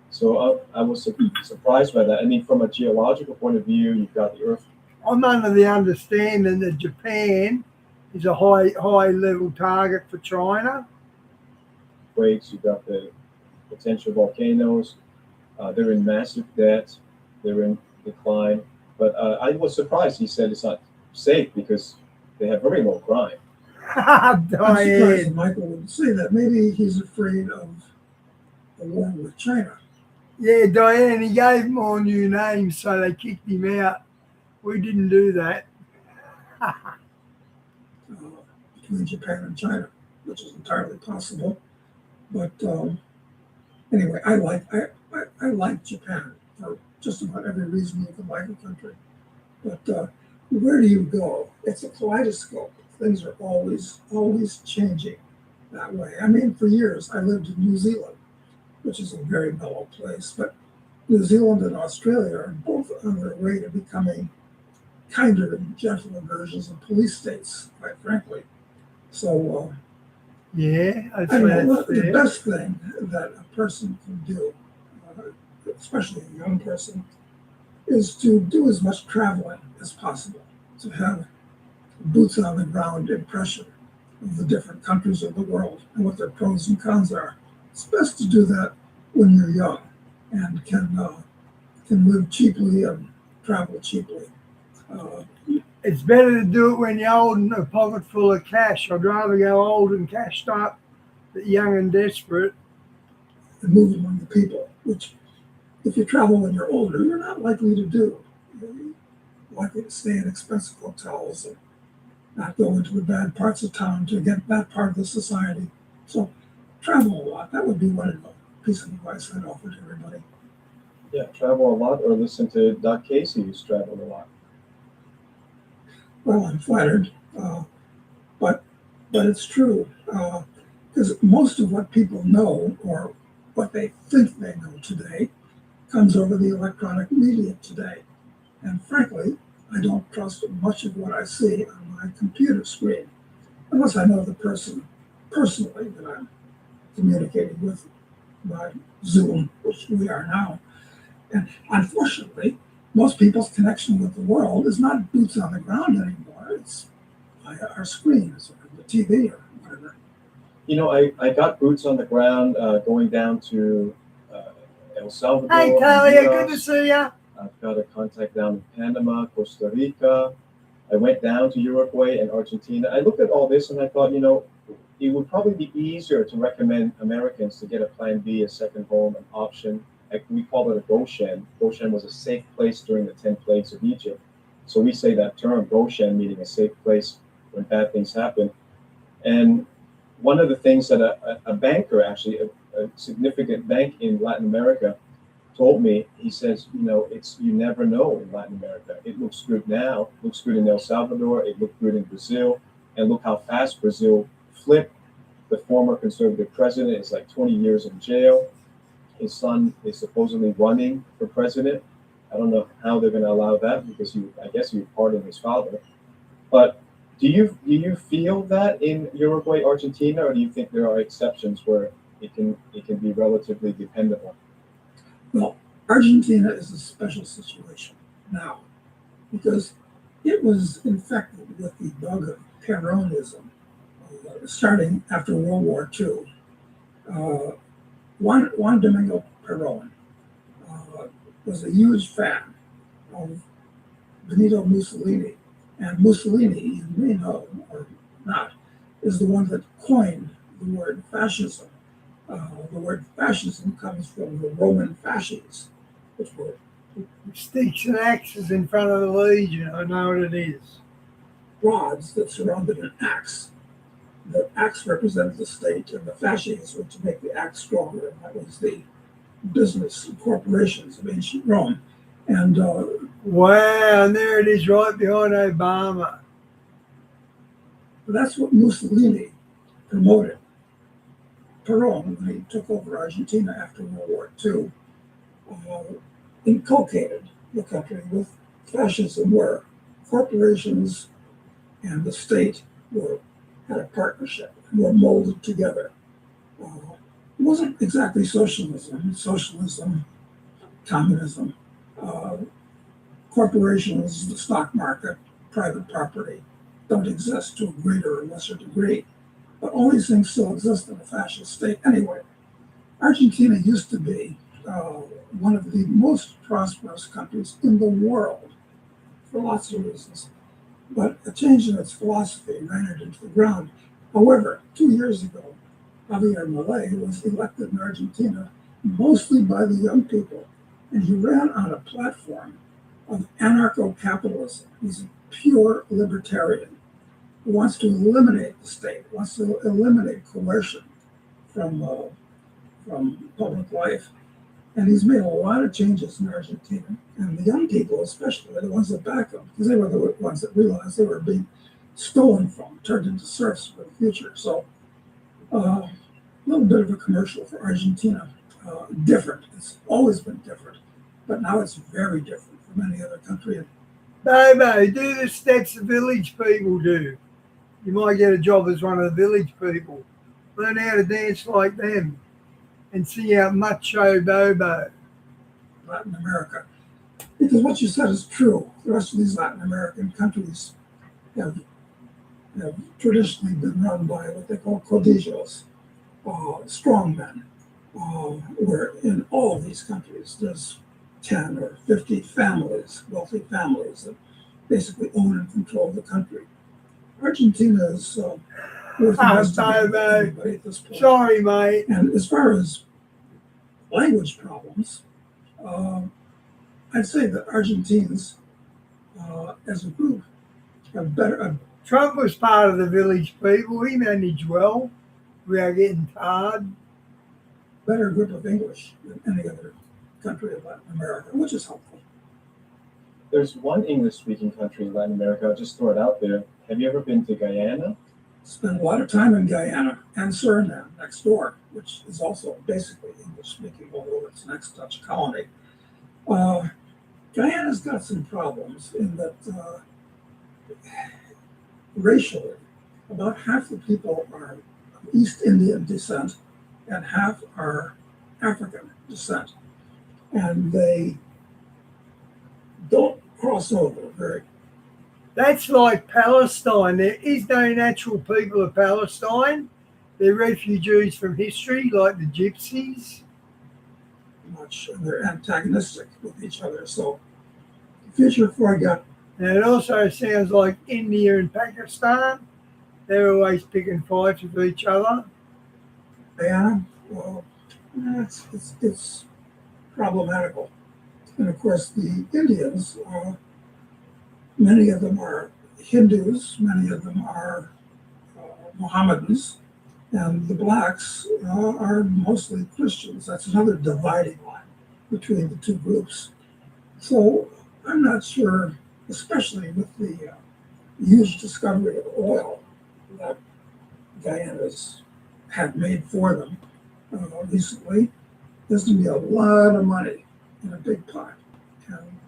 So I was surprised by that. I mean, from a geological point of view, you've got the Earth. I'm under the understanding that Japan is a high level target for China. Quakes, you've got the potential volcanoes. They're in massive debt. They're in decline. But I was surprised he said it's not safe because they have very low crime. I'm surprised that Diane. Michael would say that. Maybe he's afraid of the war with China. Yeah, Diane, he gave them all new names, so they kicked him out. We didn't do that. Between Japan and China, which is entirely possible. But anyway, I like Japan for just about every reason you can like a country. But where do you go? It's a kaleidoscope. Things are always changing that way. I mean, for years I lived in New Zealand, which is a very mellow place. But New Zealand and Australia are both on their way to becoming kinder and gentler versions of police states, quite frankly. So Yeah, that's I know what the best thing that a person can do, especially a young person, is to do as much traveling as possible, to have boots on the ground impression of the different countries of the world and what their pros and cons are. It's best to do that when you're young and can live cheaply and travel cheaply. It's better to do it when you're old and a pocket full of cash. I'd rather go old and cashed up than young and desperate. And move among the people, which if you travel when you're older, you're not likely to do. You're likely to stay in expensive hotels and not go into the bad parts of town to get that part of the society. So travel a lot. That would be one piece of advice I'd offer to everybody. Yeah, travel a lot or listen to Doc Casey, who's traveled a lot. Well, I'm flattered, but it's true because most of what people know or what they think they know today comes over the electronic media today. And frankly, I don't trust much of what I see on my computer screen, unless I know the person personally that I'm communicating with by Zoom, which we are now. And unfortunately, most people's connection with the world is not boots on the ground anymore. It's via our screens or the TV or whatever. You know, I got boots on the ground going down to El Salvador. Hey, Talia, good to Honduras. see ya. I've got a contact down in Panama, Costa Rica. I went down to Uruguay and Argentina. I looked at all this and I thought, you know, it would probably be easier to recommend Americans to get a plan B, a second home, an option. We call it a Goshen. Goshen was a safe place during the 10 plagues of Egypt. So we say that term, Goshen, meaning a safe place when bad things happen. And one of the things that a banker, actually, a significant bank in Latin America, told me, he says, you know, you never know in Latin America. It looks good now, looks good in El Salvador, it looked good in Brazil, and look how fast Brazil flipped. The former conservative president is like 20 years in jail. His son is supposedly running for president. I don't know how they're going to allow that because I guess he pardoned his father. But do you feel that in Uruguay, Argentina, or do you think there are exceptions where it can be relatively dependable? Well, Argentina is a special situation now because it was infected with the bug of Peronism starting after World War II. Juan Domingo Perón was a huge fan of Benito Mussolini. And Mussolini, you may know or not, is the one that coined the word fascism. The word fascism comes from the Roman fasces, which were Sticks and axes in front of the Legion. I know what it is. rods that surrounded an axe. The axe represented the state, and the fasces were to make the axe stronger. And that was the business and corporations of ancient Rome. And Wow, and there it is right behind Obama. that's what Mussolini promoted. Perón, when he took over Argentina after World War II, inculcated the country with fascism, where corporations and the state had a partnership, were molded together. It wasn't exactly socialism, communism. Uh, Corporations, the stock market, private property don't exist to a greater or lesser degree. But all these things still exist in a fascist state anyway. Argentina used to be one of the most prosperous countries in the world for lots of reasons. But a change in its philosophy ran it into the ground. However, 2 years ago, Javier Milei was elected in Argentina mostly by the young people, and he ran on a platform of anarcho-capitalism. He's a pure libertarian who wants to eliminate the state, wants to eliminate coercion from public life. And he's made a lot of changes in Argentina. And the young people, especially, are the ones that back him, because they were the ones that realized they were being stolen from, turned into serfs for the future. So a little bit of a commercial for Argentina. Different. It's always been different. But now it's very different from any other country. Bobo, do the steps the village people do. You might get a job as one of the village people. Learn how to dance like them and sing out Macho Bobo. Latin America. Because what you said is true. The rest of these Latin American countries have traditionally been run by what they call caudillos, strong men, where in all of these countries there's 10 or 50 families, wealthy families that basically own and control the country. Argentina is worth investigating anybody at this point. Sorry, mate. And as far as language problems, I'd say that Argentines, as a group, have better. Trump was part of the village people. He managed well without getting tarred. Better grip of English than any other country of Latin America, which is helpful. There's one English-speaking country in Latin America. I'll just throw it out there. Have you ever been to Guyana? Spent a lot of time in Guyana and Suriname next door, which is also basically English-speaking, although it's next Dutch colony. Guyana's got some problems in that racially, about half the people are of East Indian descent and half are African descent. And they don't cross over very. That's like Palestine. There is no natural people of Palestine. They're refugees from history, like the Gypsies. Much, and they're antagonistic with each other. So, the future for Guyana. And it also sounds like India and Pakistan. They're always picking fights with each other. Guyana, well, it's problematical. And of course, the Indians, many of them are Hindus, many of them are Mohammedans, and the blacks are mostly Christians. That's another dividing line between the two groups. So I'm not sure, especially with the huge discovery of oil that Guyana's had made for them recently, there's going to be a lot of money in a big pot. And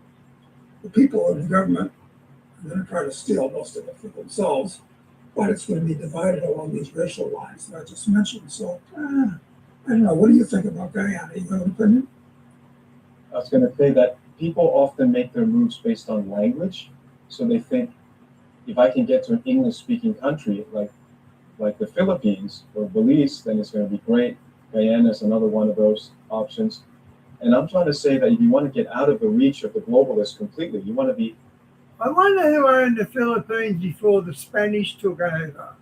the people in the government are going to try to steal most of it for themselves, but it's going to be divided along these racial lines that I just mentioned. So, I don't know. What do you think about Guyana? You have an opinion? I was going to say that people often make their moves based on language. So they think, if I can get to an English-speaking country like the Philippines or Belize, then it's going to be great. Guyana is another one of those options. And I'm trying to say that if you want to get out of the reach of the globalists completely, you want to be. I wonder who owned the Philippines before the Spanish took over.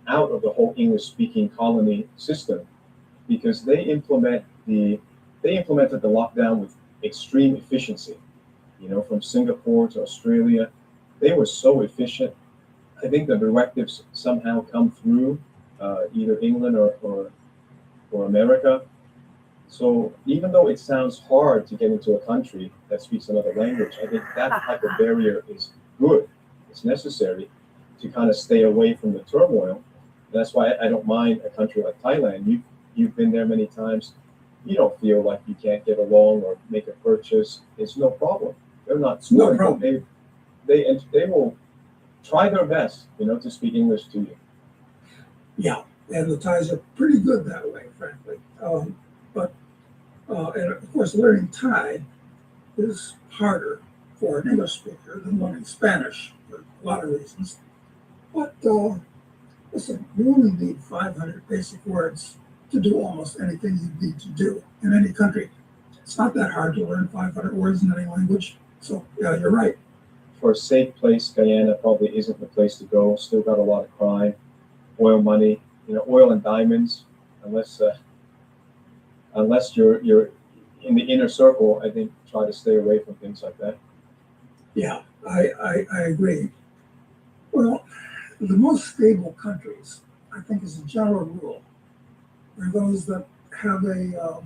Out of the whole English-speaking colony system, because they implemented the lockdown with extreme efficiency. You know, from Singapore to Australia, they were so efficient. I think the directives somehow come through either England or America. So even though it sounds hard to get into a country that speaks another language, I think that type of barrier is good. It's necessary to kind of stay away from the turmoil. And that's why I don't mind a country like Thailand. You've been there many times. You don't feel like you can't get along or make a purchase. It's no problem. They're not smart. No problem. they will try their best, to speak English to you. Yeah, and the Thais are pretty good that way, frankly. And of course, learning Thai is harder for an English speaker than learning Spanish for a lot of reasons. But listen, you only need 500 basic words to do almost anything you need to do in any country. It's not that hard to learn 500 words in any language. So, yeah, you're right. For a safe place, Guyana probably isn't the place to go. Still got a lot of crime, oil money, oil and diamonds. Unless you're in the inner circle, I think try to stay away from things like that. Yeah, I agree. Well, the most stable countries, I think, as a general rule, are those that have a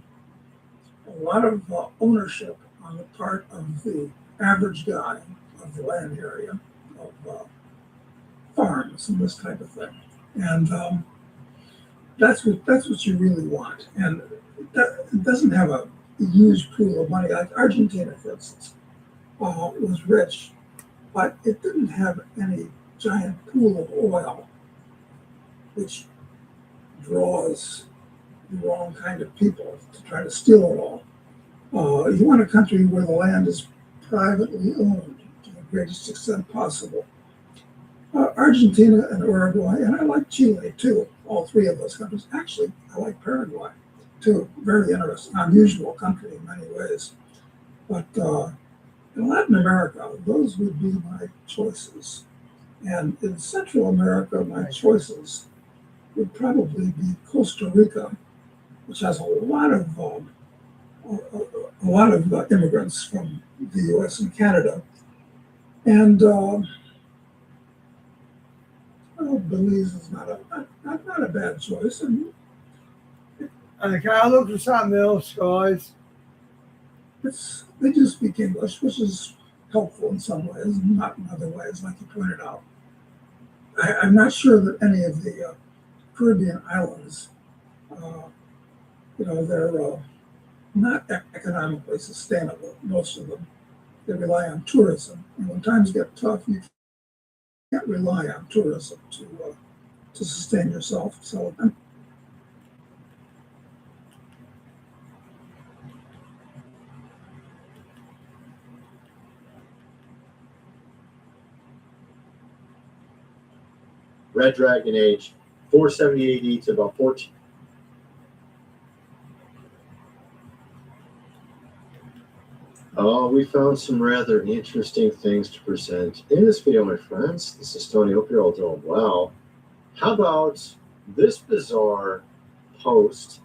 lot of ownership on the part of the average guy of the land area, of farms and this type of thing. And that's what you really want. And it doesn't have a huge pool of money. Like Argentina, for instance, was rich, but it didn't have any giant pool of oil, which draws the wrong kind of people to try to steal it all. You want a country where the land is privately owned to the greatest extent possible. Argentina and Uruguay, and I like Chile too, all three of those countries. Actually, I like Paraguay too, very interesting, unusual country in many ways. But in Latin America, those would be my choices. And in Central America, my choices would probably be Costa Rica, which has a lot of immigrants from the U.S. and Canada, and Belize is not a bad choice. And Okay, I look for something else, guys. they do speak English, which is helpful in some ways, not in other ways, like you pointed out. I'm not sure that any of the Caribbean islands, they're not economically sustainable, most of them. They rely on tourism. And when times get tough, you can't rely on tourism to sustain yourself. So Red Dragon Age, 470 AD to about 14. Oh, we found some rather interesting things to present in this video, my friends. This is Tony. Hope you're all doing well. How about this bizarre post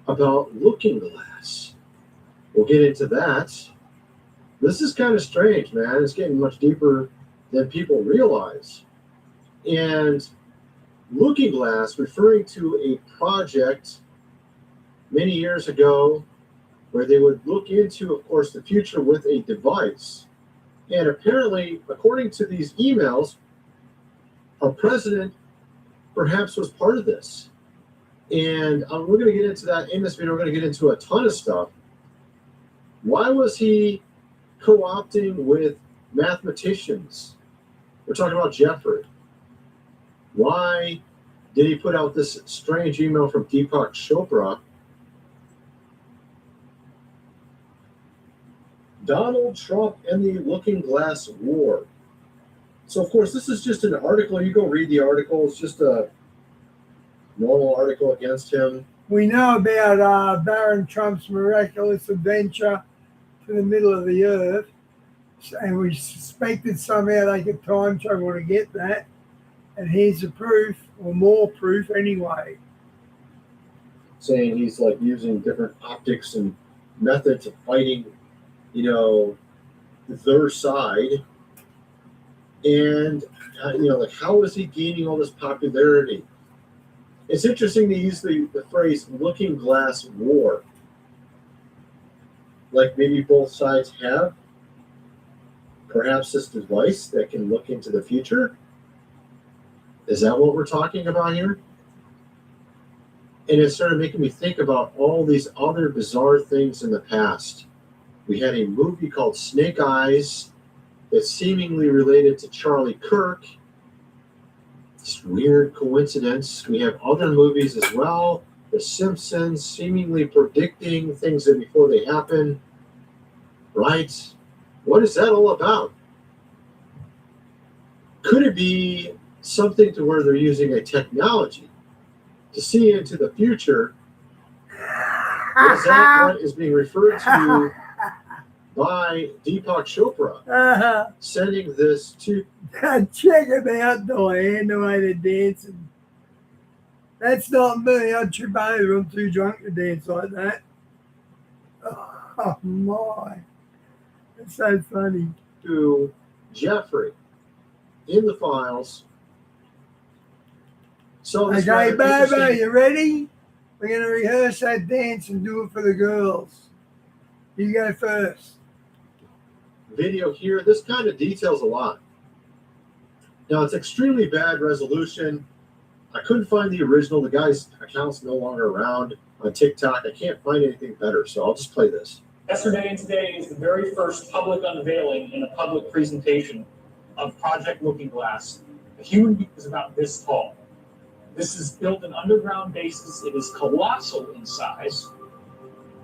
about Looking Glass? We'll get into that. This is kind of strange, man. It's getting much deeper than people realize. And Looking Glass, referring to a project many years ago where they would look into, of course, the future with a device. And apparently, according to these emails, our president perhaps was part of this. And we're going to get into that in this video. We're going to get into a ton of stuff. Why was he co-opting with mathematicians? We're talking about Jeffrey. Why did he put out this strange email from Deepak Chopra? Donald Trump and the Looking Glass War. So, of course, this is just an article. You go read the article. It's just a normal article against him. We know about Baron Trump's miraculous adventure to the middle of the earth, and we suspected somehow they could time travel to get that. And here's the proof, or more proof anyway. Saying he's like using different optics and methods of fighting, their side. And, how is he gaining all this popularity? It's interesting to use the phrase Looking Glass War. Like maybe both sides have perhaps this device that can look into the future. Is that what we're talking about here? And it started making me think about all these other bizarre things in the past. We had a movie called Snake Eyes It's seemingly related to Charlie Kirk. This weird coincidence. We have other movies as well. The Simpsons seemingly predicting things that before they happen. Right? What is that all about? Could it be something to where they're using a technology to see into the future? Is that what is being referred to by Deepak Chopra, sending this to... Check it out, Diane, the way they're dancing. That's not me. I trip over. I'm too drunk to dance like that. Oh, my. That's so funny. to Jeffrey in the files. So this Okay, rather Bobo, interesting- you ready? We're going to rehearse that dance and do it for the girls. You go first. video here. This kind of details a lot. Now, it's extremely bad resolution. I couldn't find the original. The guy's account's no longer around on TikTok. I can't find anything better, so I'll just play this. Yesterday and today is the very first public unveiling and a public presentation of Project Looking Glass. A human being is about this tall. This is built in underground bases. It is colossal in size.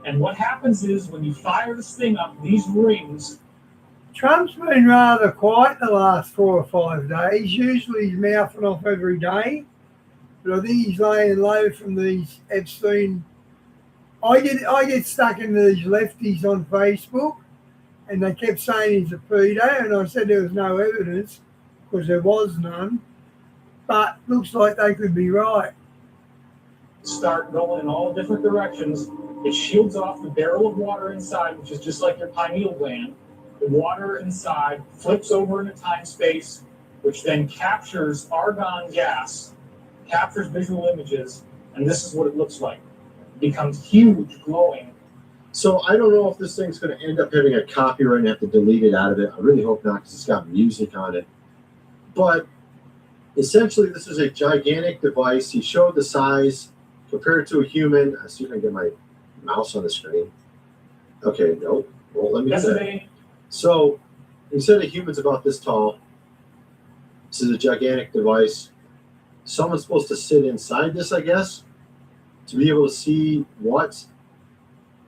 And what happens is when you fire this thing up, these rings. Trump's been rather quiet the last 4 or 5 days. Usually he's mouthing off every day. But I think he's laying low from these Epstein. I get stuck into these lefties on Facebook, and they kept saying he's a pedo, and I said there was no evidence, because there was none. But looks like they could be right. Start going in all different directions. It shields off the barrel of water inside, which is just like your pineal gland. The water inside flips over in a time space, which then captures argon gas, captures visual images, and this is what it looks like. It becomes huge, glowing. So I don't know if this thing's going to end up having a copyright and have to delete it out of it. I really hope not, because it's got music on it. But essentially, this is a gigantic device. He showed the size compared to a human. I see if I can get my mouse on the screen. Okay, nope. Won't let me do that. So he said a human's about this tall. This is a gigantic device. Someone's supposed to sit inside this, I guess, to be able to see what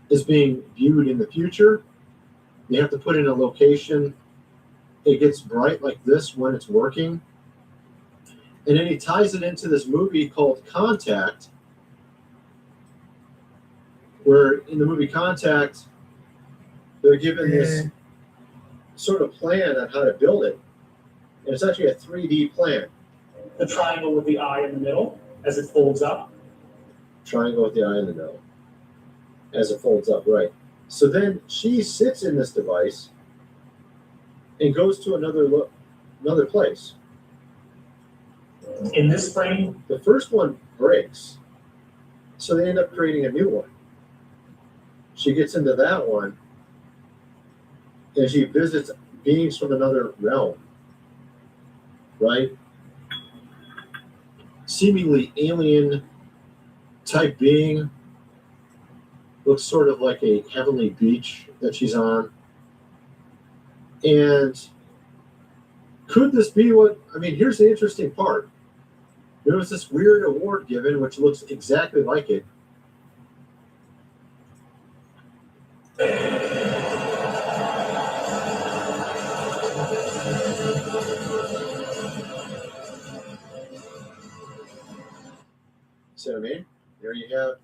is being viewed in the future. You have to put in a location. It gets bright like this when it's working. And then he ties it into this movie called Contact, where in the movie Contact, they're given this sort of plan on how to build it. And it's actually a 3D plan. The triangle with the eye in the middle as it folds up. Triangle with the eye in the middle as it folds up, right. So then she sits in this device and goes to another place. In this frame, the first one breaks, so they end up creating a new one. She gets into that one, and she visits beings from another realm, right? Seemingly alien type being. Looks sort of like a heavenly beach that she's on. And could this be what, I mean, here's the interesting part. There was this weird award given, which looks exactly like it. See what I mean? There you have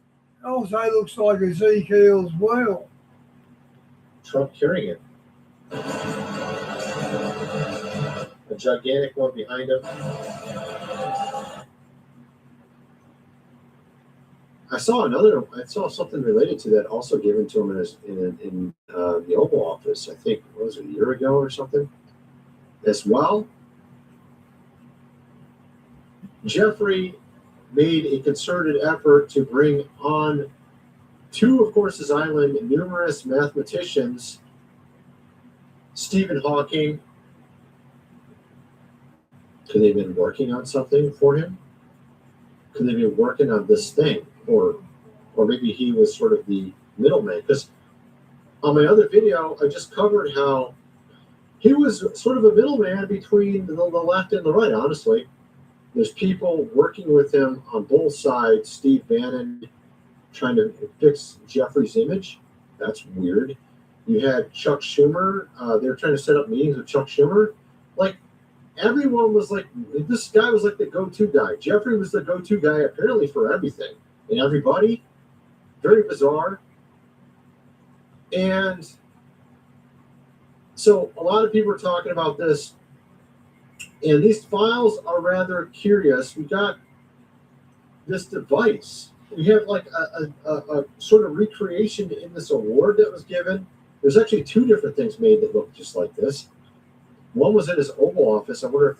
Also looks like Ezekiel's well. Trump carrying it. A gigantic one behind him. I saw something related to that also given to him in the Oval Office, I think, what was it, a year ago or something? As well, Jeffrey made a concerted effort to bring on to, of course, his island numerous mathematicians. Stephen Hawking. Could they have been working on something for him? Could they be working on this thing? Or maybe he was sort of the middleman. Because on my other video, I just covered how he was sort of a middleman between the left and the right, honestly. There's people working with him on both sides. Steve Bannon trying to fix Jeffrey's image. That's weird. You had Chuck Schumer. They were trying to set up meetings with Chuck Schumer. Like, everyone was like, this guy was like the go-to guy. Jeffrey was the go-to guy apparently for everything and everybody. Very bizarre. And so a lot of people are talking about this. And these files are rather curious. We got this device. We have like a sort of recreation in this award that was given. There's actually two different things made that look just like this. One was in his Oval Office. I wonder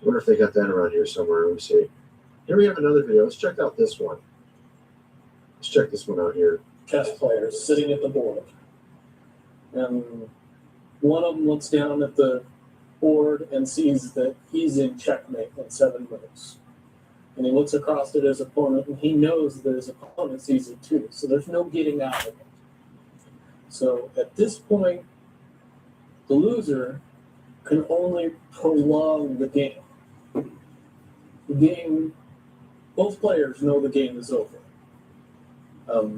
if they got that around here somewhere. Let me see. Here we have another video. Let's check out this one. Let's check this one out here. Chess players sitting at the board. And one of them looks down at the board and sees that he's in checkmate in 7 moves. And he looks across at his opponent, and he knows that his opponent sees it too. So there's no getting out of it. So at this point, the loser can only prolong the game. The game, both players know the game is over.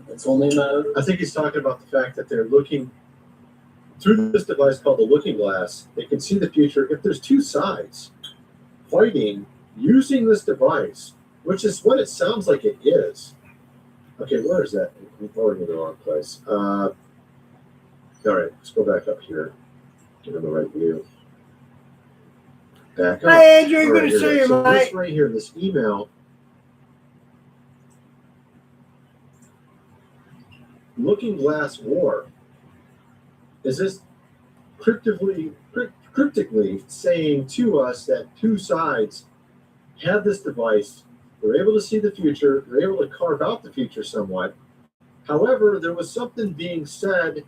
It's only a matter. I think he's talking about the fact that they're looking through this device called the looking glass. They can see the future. If there's two sides fighting using this device, which is what it sounds like it is. Okay, where is that? I'm going in the wrong place. All right, let's go back up here. Get in the right view. Back up. Hey, Andrew, All good right, to see you, so mate. this right here, this email. Looking Glass War. Is this cryptically saying to us that two sides had this device, they're able to see the future, they're able to carve out the future somewhat. However, there was something being said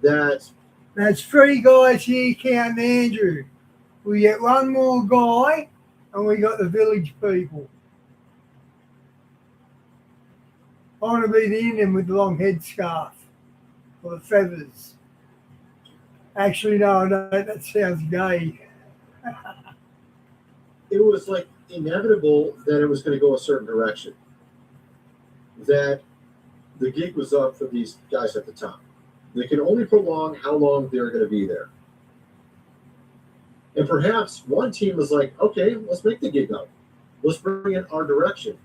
that... That's 3 guys here counting Andrew. We get one more guy, and we got the village people. I want to be the Indian with the long headscarf or the feathers. Actually, no, I don't. That sounds gay. It was like inevitable that it was going to go a certain direction. That the gig was up for these guys at the top. They can only prolong how long they're going to be there. And perhaps one team was like, okay, let's make the gig up. Let's bring in our direction.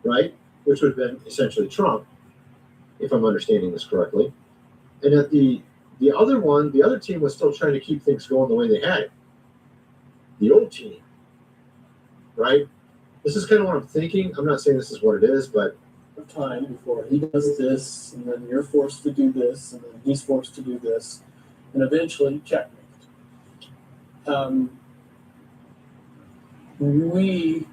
Right? Which would have been essentially Trump, if I'm understanding this correctly. And at the other team was still trying to keep things going the way they had it. The old team. Right? This is kind of what I'm thinking. I'm not saying this is what it is, but time before he does this, and then you're forced to do this, and then he's forced to do this, and eventually checkmate. We,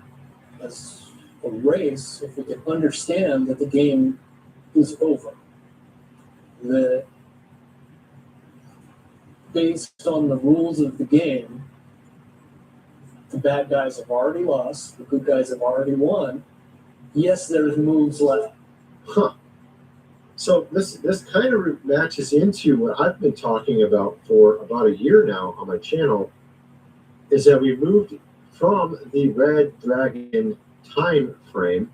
as a race, if we can understand that the game is over, that based on the rules of the game, the bad guys have already lost, the good guys have already won. Yes, there's moves left. Huh. So this kind of matches into what I've been talking about for about a year now on my channel, is that we moved from the Red Dragon time frame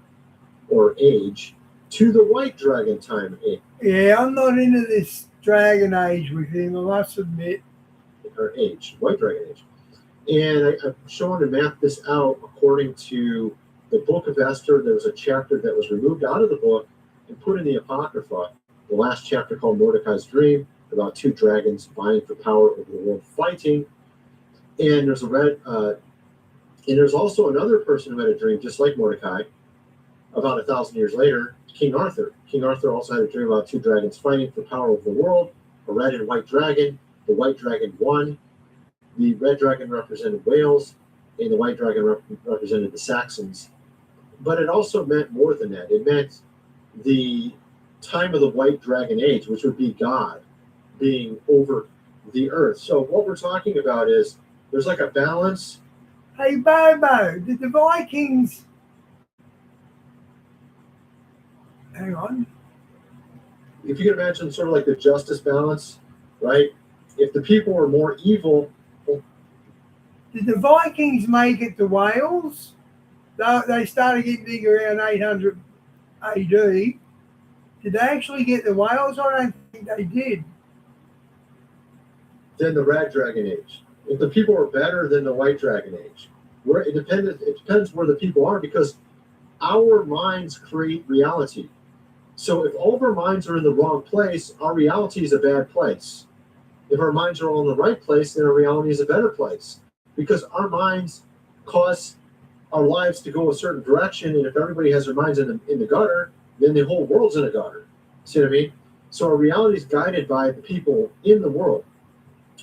or age to the White Dragon time age. Yeah, I'm not into this Dragon Age with him, I must admit. Or age, White Dragon age. And I'm showing to map this out according to the Book of Esther. There was a chapter that was removed out of the book and put in the Apocrypha. The last chapter called Mordecai's Dream, about 2 dragons vying for power over the world, fighting. And there's also another person who had a dream, just like Mordecai, about 1,000 years later, King Arthur. King Arthur also had a dream about 2 dragons fighting for power over the world, a red and white dragon. The white dragon won. The red dragon represented Wales, and the white dragon represented the Saxons. But it also meant more than that. It meant the time of the White Dragon Age, which would be God being over the earth. So what we're talking about is there's like a balance. Hey, Bobo, did the Vikings... Hang on. If you can imagine sort of like the justice balance right? If the people were more evil, Did the Vikings make it to Wales? They started getting big around 800 AD. Did they actually get to Wales? I don't think they did. then the Red Dragon Age. If the people are better than the White Dragon Age, it depends where the people are, because our minds create reality. So if all of our minds are in the wrong place, our reality is a bad place. If our minds are all in the right place, then our reality is a better place, because our minds cause our lives to go a certain direction. And if everybody has their minds in the gutter, then the whole world's in a gutter. See what I mean? So our reality is guided by the people in the world.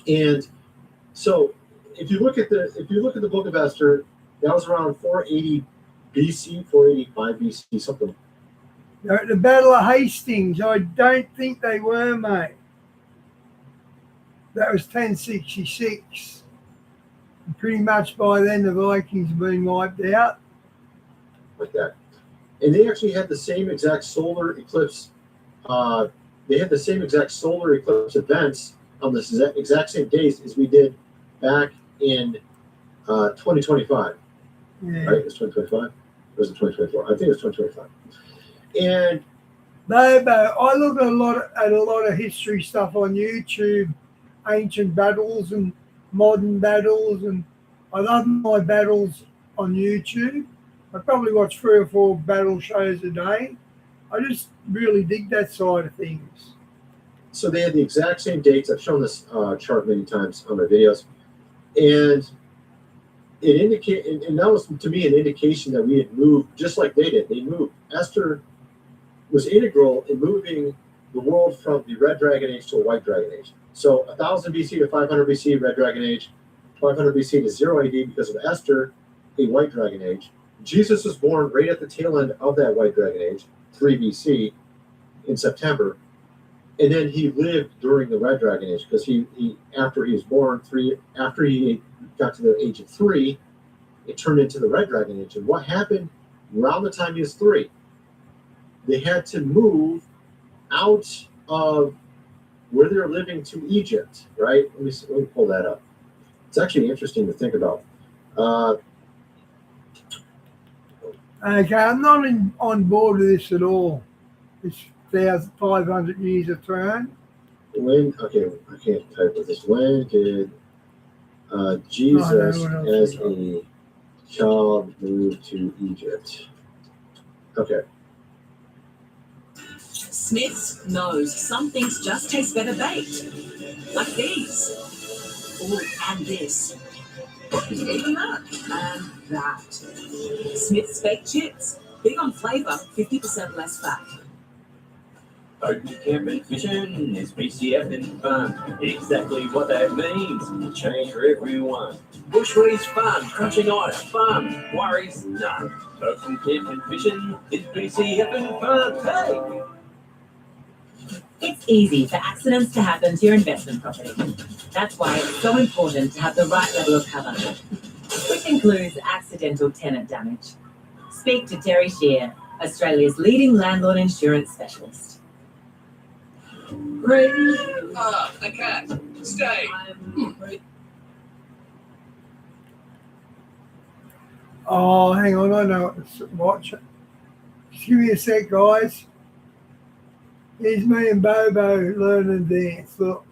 And so if you look at the book of Esther, that was around 480 BC, 485 BC, something. They're at the Battle of Hastings. I don't think they were, mate. That was 1066. And pretty much by then the Vikings had been wiped out. Like that. And they actually had the same exact solar eclipse. They had the same exact solar eclipse events on the exact same days as we did back in 2025. Yeah. Right? It was 2025? Or was it 2024? I think it was 2025. And No, but I look at a lot of history stuff on YouTube, ancient battles and modern battles, and I love my battles on YouTube. I probably watch 3 or 4 battle shows a day. I just really dig that side of things. so they had the exact same dates. I've shown this chart many times on my videos. And it indicated, and that was to me an indication that we had moved just like they did. They moved. Esther was integral in moving the world from the Red Dragon Age to a White Dragon Age. So 1000 BC to 500 BC, Red Dragon Age, 500 BC to 0 AD because of Esther, a White Dragon Age. Jesus was born right at the tail end of that White Dragon Age, 3 BC, in September. And then he lived during the Red Dragon Age because he after he was born, after he got to the age of 3, it turned into the Red Dragon Age. And what happened around the time he was 3? They had to move out of where they were living to Egypt, right? Let me pull that up. It's actually interesting to think about. Okay, I'm not on board with this at all. It's 1,500 years of throne. Okay, I can't type with this. When did Jesus as a child move to Egypt? Okay. Smiths knows some things just taste better baked. Like these. Oh, and this. Even that. And that. Smith's baked chips. Big on flavour, 50% less fat. Open camping fishing is PCF and fun. Exactly what that means. Change for everyone. Bushways fun. Crunching ice fun. Worries none. Open camping fishing is PCF and fun. Hey! It's easy for accidents to happen to your investment property. That's why it's so important to have the right level of cover, which includes accidental tenant damage. Speak to Terry Shear, Australia's leading landlord insurance specialist. A cat. Stay. Oh, hang on, I know watch it. Just give me a sec, guys. Here's me and Bobo learning to dance. Look.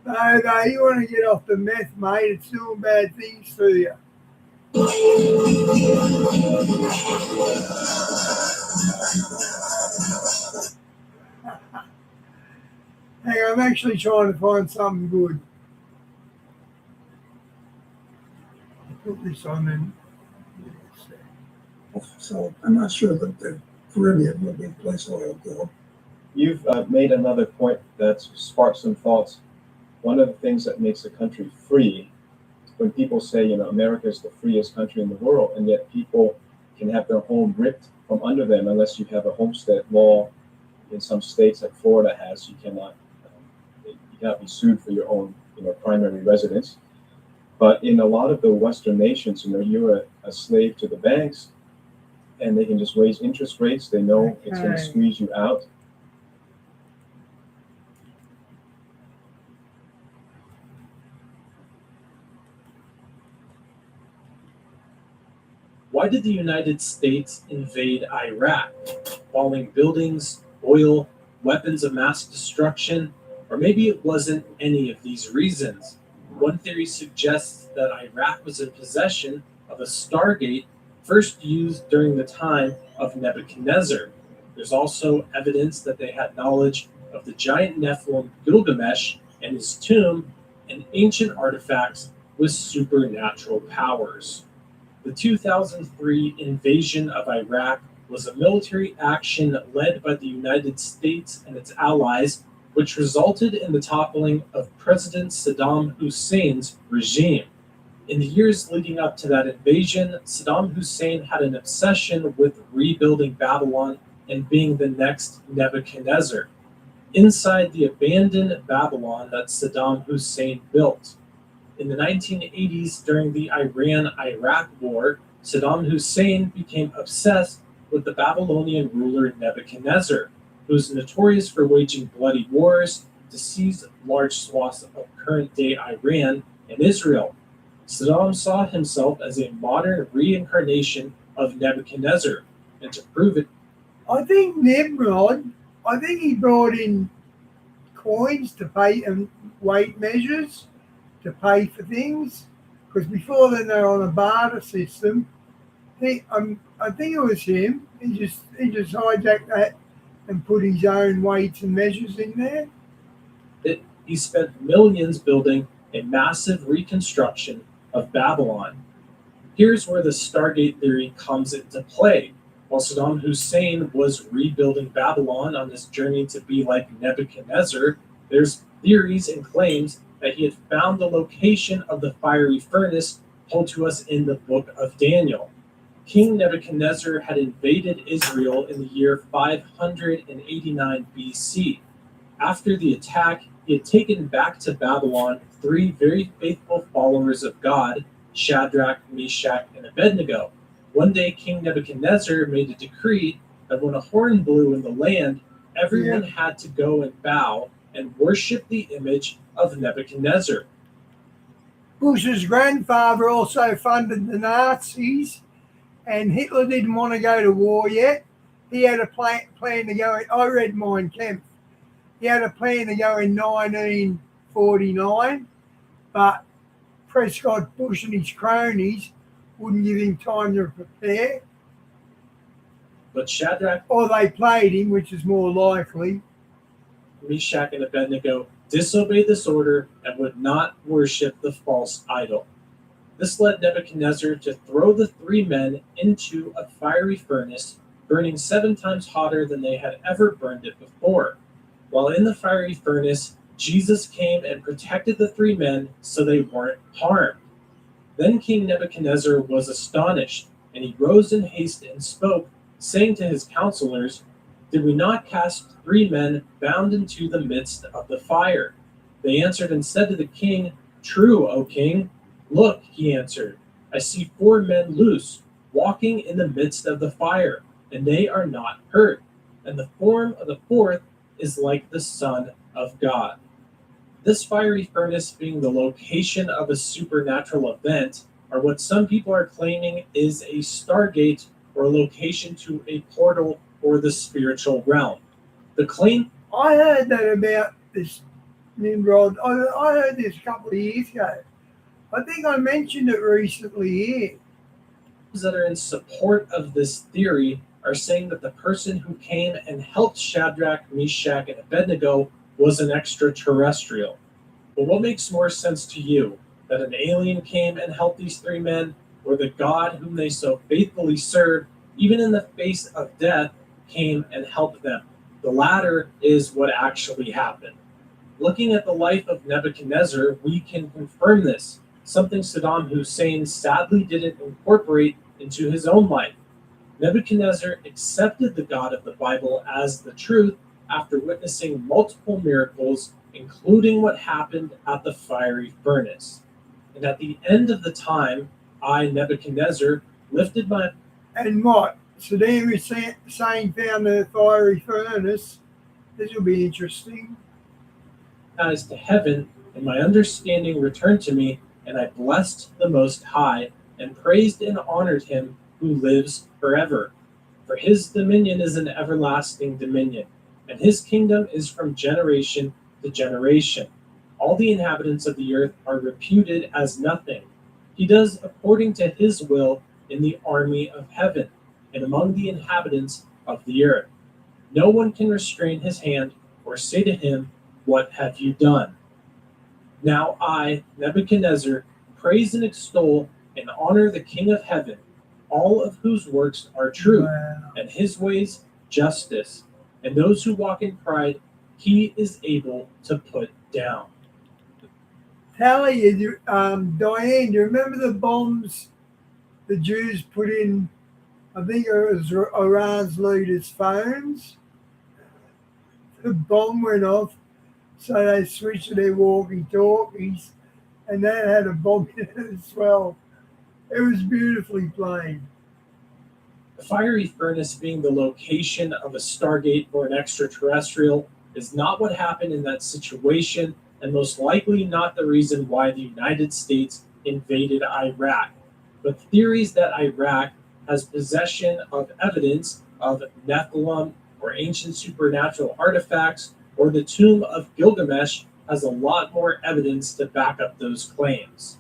Bobo, you want to get off the meth, mate? It's doing bad things to you. Hey, I'm actually trying to find something good. Put this on and So I'm not sure that the Caribbean would be a place where I would go. You've made another point that's sparked some thoughts. One of the things that makes a country free, when people say, America is the freest country in the world, and yet people can have their home ripped from under them unless you have a homestead law in some states like Florida has. You cannot be sued for your own primary residence. But in a lot of the Western nations, you're a slave to the banks, and they can just raise interest rates. They know it's going to Okay. squeeze you out. Why did the United States invade Iraq? Falling buildings, oil, weapons of mass destruction, or maybe it wasn't any of these reasons. One theory suggests that Iraq was in possession of a Stargate first used during the time of Nebuchadnezzar. There's also evidence that they had knowledge of the giant Nephilim Gilgamesh and his tomb and ancient artifacts with supernatural powers. The 2003 invasion of Iraq was a military action led by the United States and its allies, which resulted in the toppling of President Saddam Hussein's regime. In the years leading up to that invasion, Saddam Hussein had an obsession with rebuilding Babylon and being the next Nebuchadnezzar. Inside the abandoned Babylon that Saddam Hussein built. In the 1980s, during the Iran-Iraq War, Saddam Hussein became obsessed with the Babylonian ruler Nebuchadnezzar, who was notorious for waging bloody wars to seize large swaths of current-day Iran and Israel. Saddam saw himself as a modern reincarnation of Nebuchadnezzar, and to prove it, I think Nimrod, I think he brought in coins to pay and weight measures to pay for things, because before then they were on a barter system. I think it was him. He just hijacked that and put his own weights and measures in there. he spent millions building a massive reconstruction of Babylon. Here's where the Stargate theory comes into play. While Saddam Hussein was rebuilding Babylon on this journey to be like Nebuchadnezzar, there's theories and claims that he had found the location of the fiery furnace told to us in the book of Daniel. King Nebuchadnezzar had invaded Israel in the year 589 BC. After the attack, he had taken back to Babylon 3 very faithful followers of God, Shadrach, Meshach, and Abednego. One day, King Nebuchadnezzar made a decree that when a horn blew in the land, everyone had to go and bow and worship the image of Nebuchadnezzar. Bush's grandfather also funded the Nazis, and Hitler didn't want to go to war yet. He had a plan to go in. I read Mein Kampf. He had a plan to go in 1949, but Prescott Bush and his cronies wouldn't give him time to prepare. But Shadrach, or they played him, which is more likely. Meshach, and Abednego disobeyed this order and would not worship the false idol. This led Nebuchadnezzar to throw the 3 men into a fiery furnace, burning 7 times hotter than they had ever burned it before. While in the fiery furnace, Jesus came and protected the 3 men so they weren't harmed. Then King Nebuchadnezzar was astonished, and he rose in haste and spoke, saying to his counselors, "Did we not cast 3 men bound into the midst of the fire?" They answered and said to the king, "True, O king." "Look," he answered, "I see 4 men loose, walking in the midst of the fire, and they are not hurt. And the form of the 4th is like the Son of God." This fiery furnace being the location of a supernatural event, or what some people are claiming is a Stargate or a location to a portal or the spiritual realm. The claim I heard that about this Nimrod. I heard this a couple of years ago. I think I mentioned it recently here. Those that are in support of this theory are saying that the person who came and helped Shadrach, Meshach, and Abednego was an extraterrestrial. But what makes more sense to you? That an alien came and helped these 3 men, or the God whom they so faithfully served, even in the face of death, came and helped them? The latter is what actually happened. Looking at the life of Nebuchadnezzar, we can confirm this, something Saddam Hussein sadly didn't incorporate into his own life. Nebuchadnezzar accepted the God of the Bible as the truth after witnessing multiple miracles, including what happened at the fiery furnace. And at the end of the time, I, Nebuchadnezzar, lifted my And what? Saddam Hussein found the fiery furnace. This will be interesting. eyes to heaven, and my understanding returned to me, and I blessed the Most High, and praised and honored him who lives forever. For his dominion is an everlasting dominion, and his kingdom is from generation to generation. All the inhabitants of the earth are reputed as nothing. He does according to his will in the army of heaven, and among the inhabitants of the earth. No one can restrain his hand or say to him, "What have you done?" Now I, Nebuchadnezzar, praise and extol and honor the King of heaven, all of whose works are true, Wow. and his ways justice, and those who walk in pride he is able to put down. Diane, do you remember the bombs the Jews put in? I think it was Iran's leaders' phones. The bomb went off, so they switched to their walkie-talkies, and that had a bomb in it as well. It was beautifully played. The fiery furnace being the location of a stargate or an extraterrestrial is not what happened in that situation, and most likely not the reason why the United States invaded Iraq. But theories that Iraq has possession of evidence of Nephilim or ancient supernatural artifacts, or the tomb of Gilgamesh has a lot more evidence to back up those claims.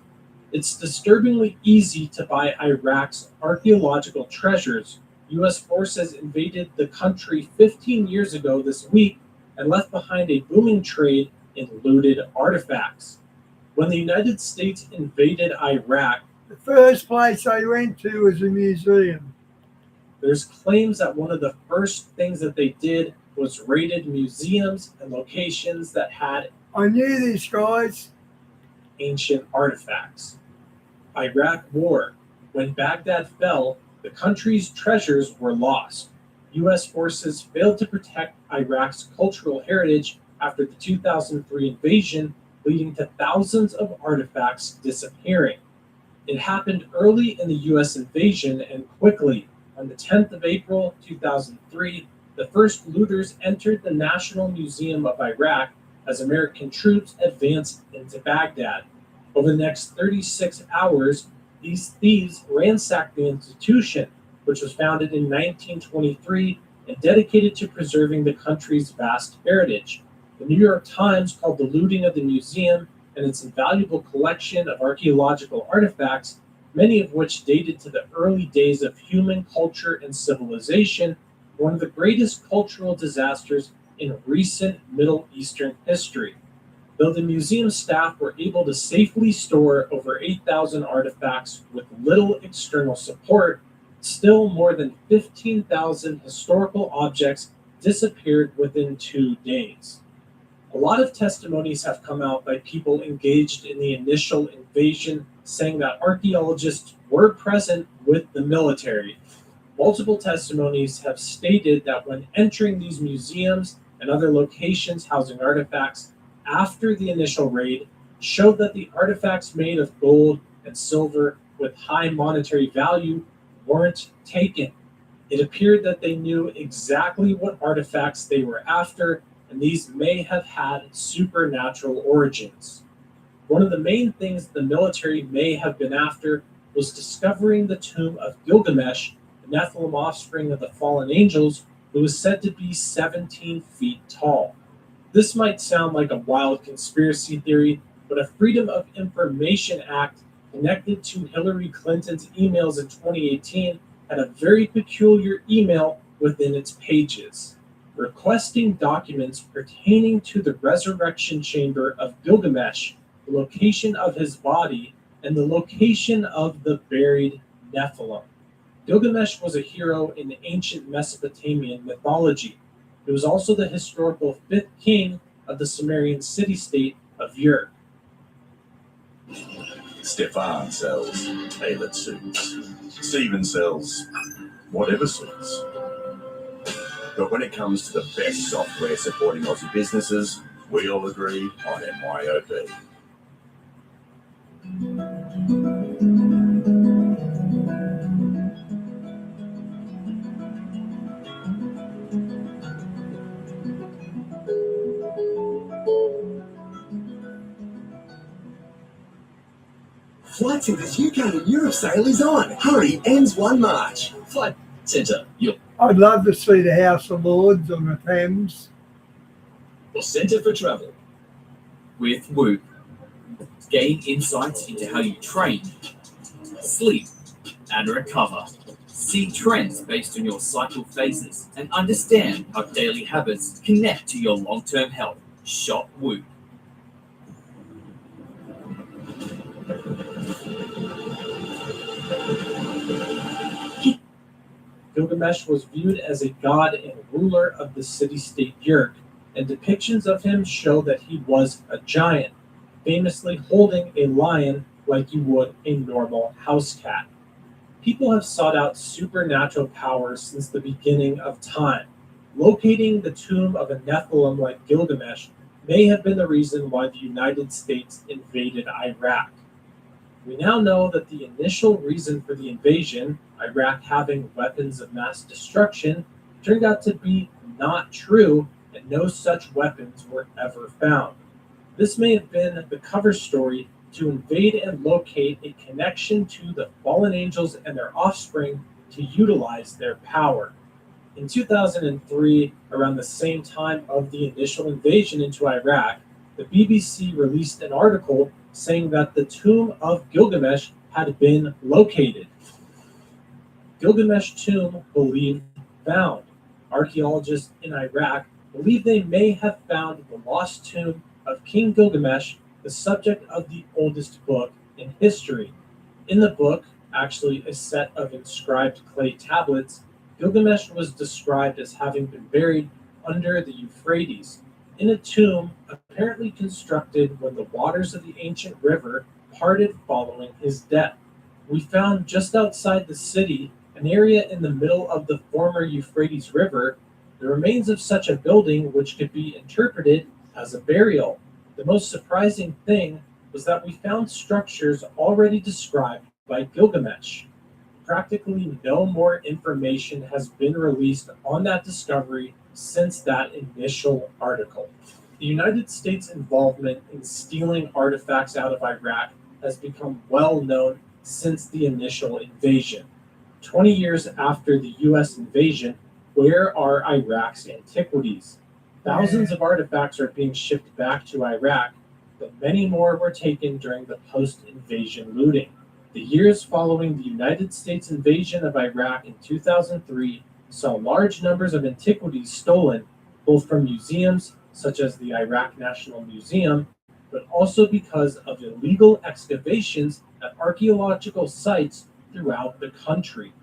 It's disturbingly easy to buy Iraq's archaeological treasures. U.S. forces invaded the country 15 years ago this week and left behind a booming trade in looted artifacts. When the United States invaded Iraq, The first place they went to was a museum. there's claims that one of the first things that they did was raided museums and locations that had I knew this, guys. ancient artifacts. Iraq War. When Baghdad fell, the country's treasures were lost. U.S. forces failed to protect Iraq's cultural heritage after the 2003 invasion, leading to thousands of artifacts disappearing. It happened early in the U.S. invasion and quickly. On the 10th of April 2003, the first looters entered the National Museum of Iraq as American troops advanced into Baghdad. Over the next 36 hours, these thieves ransacked the institution, which was founded in 1923 and dedicated to preserving the country's vast heritage. The New York Times called the looting of the museum and its invaluable collection of archaeological artifacts, many of which dated to the early days of human culture and civilization, one of the greatest cultural disasters in recent Middle Eastern history. Though the museum staff were able to safely store over 8,000 artifacts with little external support, still more than 15,000 historical objects disappeared within 2 days. A lot of testimonies have come out by people engaged in the initial invasion, saying that archaeologists were present with the military. Multiple testimonies have stated that when entering these museums and other locations housing artifacts after the initial raid, showed that the artifacts made of gold and silver with high monetary value weren't taken. It appeared that they knew exactly what artifacts they were after, and these may have had supernatural origins. One of the main things the military may have been after was discovering the tomb of Gilgamesh, the Nephilim offspring of the fallen angels, who was said to be 17 feet tall. This might sound like a wild conspiracy theory, but a Freedom of Information Act connected to Hillary Clinton's emails in 2018 had a very peculiar email within its pages, requesting documents pertaining to the resurrection chamber of Gilgamesh, the location of his body, and the location of the buried Nephilim. Gilgamesh was a hero in the ancient Mesopotamian mythology. He was also the historical fifth king of the Sumerian city-state of Ur. Stefan sells tailored suits. Steven sells whatever suits. But when it comes to the best software supporting Aussie businesses, we all agree on MYOB. Flight Centre's UK and Europe sale is on. Hurry, ends 1 March. Flight Centre, your I'd love to see the House of Lords on the Thames. centre for travel. With Whoop, gain insights into how you train, sleep, and recover. See trends based on your cycle phases and understand how daily habits connect to your long-term health. Shop Whoop. Gilgamesh was viewed as a god and ruler of the city-state Yerk, and depictions of him show that he was a giant, famously holding a lion like you would a normal house cat. People have sought out supernatural powers since the beginning of time. Locating the tomb of a Nephilim like Gilgamesh may have been the reason why the United States invaded Iraq. We now know that the initial reason for the invasion, Iraq having weapons of mass destruction, turned out to be not true, and no such weapons were ever found. This may have been the cover story to invade and locate a connection to the fallen angels and their offspring to utilize their power. In 2003, around the same time of the initial invasion into Iraq, the BBC released an article saying that the tomb of Gilgamesh had been located. Gilgamesh tomb believed found. Archaeologists in Iraq believe they may have found the lost tomb of King Gilgamesh, the subject of the oldest book in history. In the book, actually a set of inscribed clay tablets, Gilgamesh was described as having been buried under the Euphrates, in a tomb apparently constructed when the waters of the ancient river parted following his death. We found just outside the city, an area in the middle of the former Euphrates River, the remains of such a building which could be interpreted as a burial. The most surprising thing was that we found structures already described by Gilgamesh. Practically no more information has been released on that discovery since that initial article. The United States' involvement in stealing artifacts out of Iraq has become well known since the initial invasion. 20 years after the US invasion, where are Iraq's antiquities? Thousands of artifacts are being shipped back to Iraq, but many more were taken during the post-invasion looting. The years following the United States invasion of Iraq in 2003 saw large numbers of antiquities stolen, both from museums such as the Iraq National Museum, but also because of illegal excavations at archaeological sites throughout the country.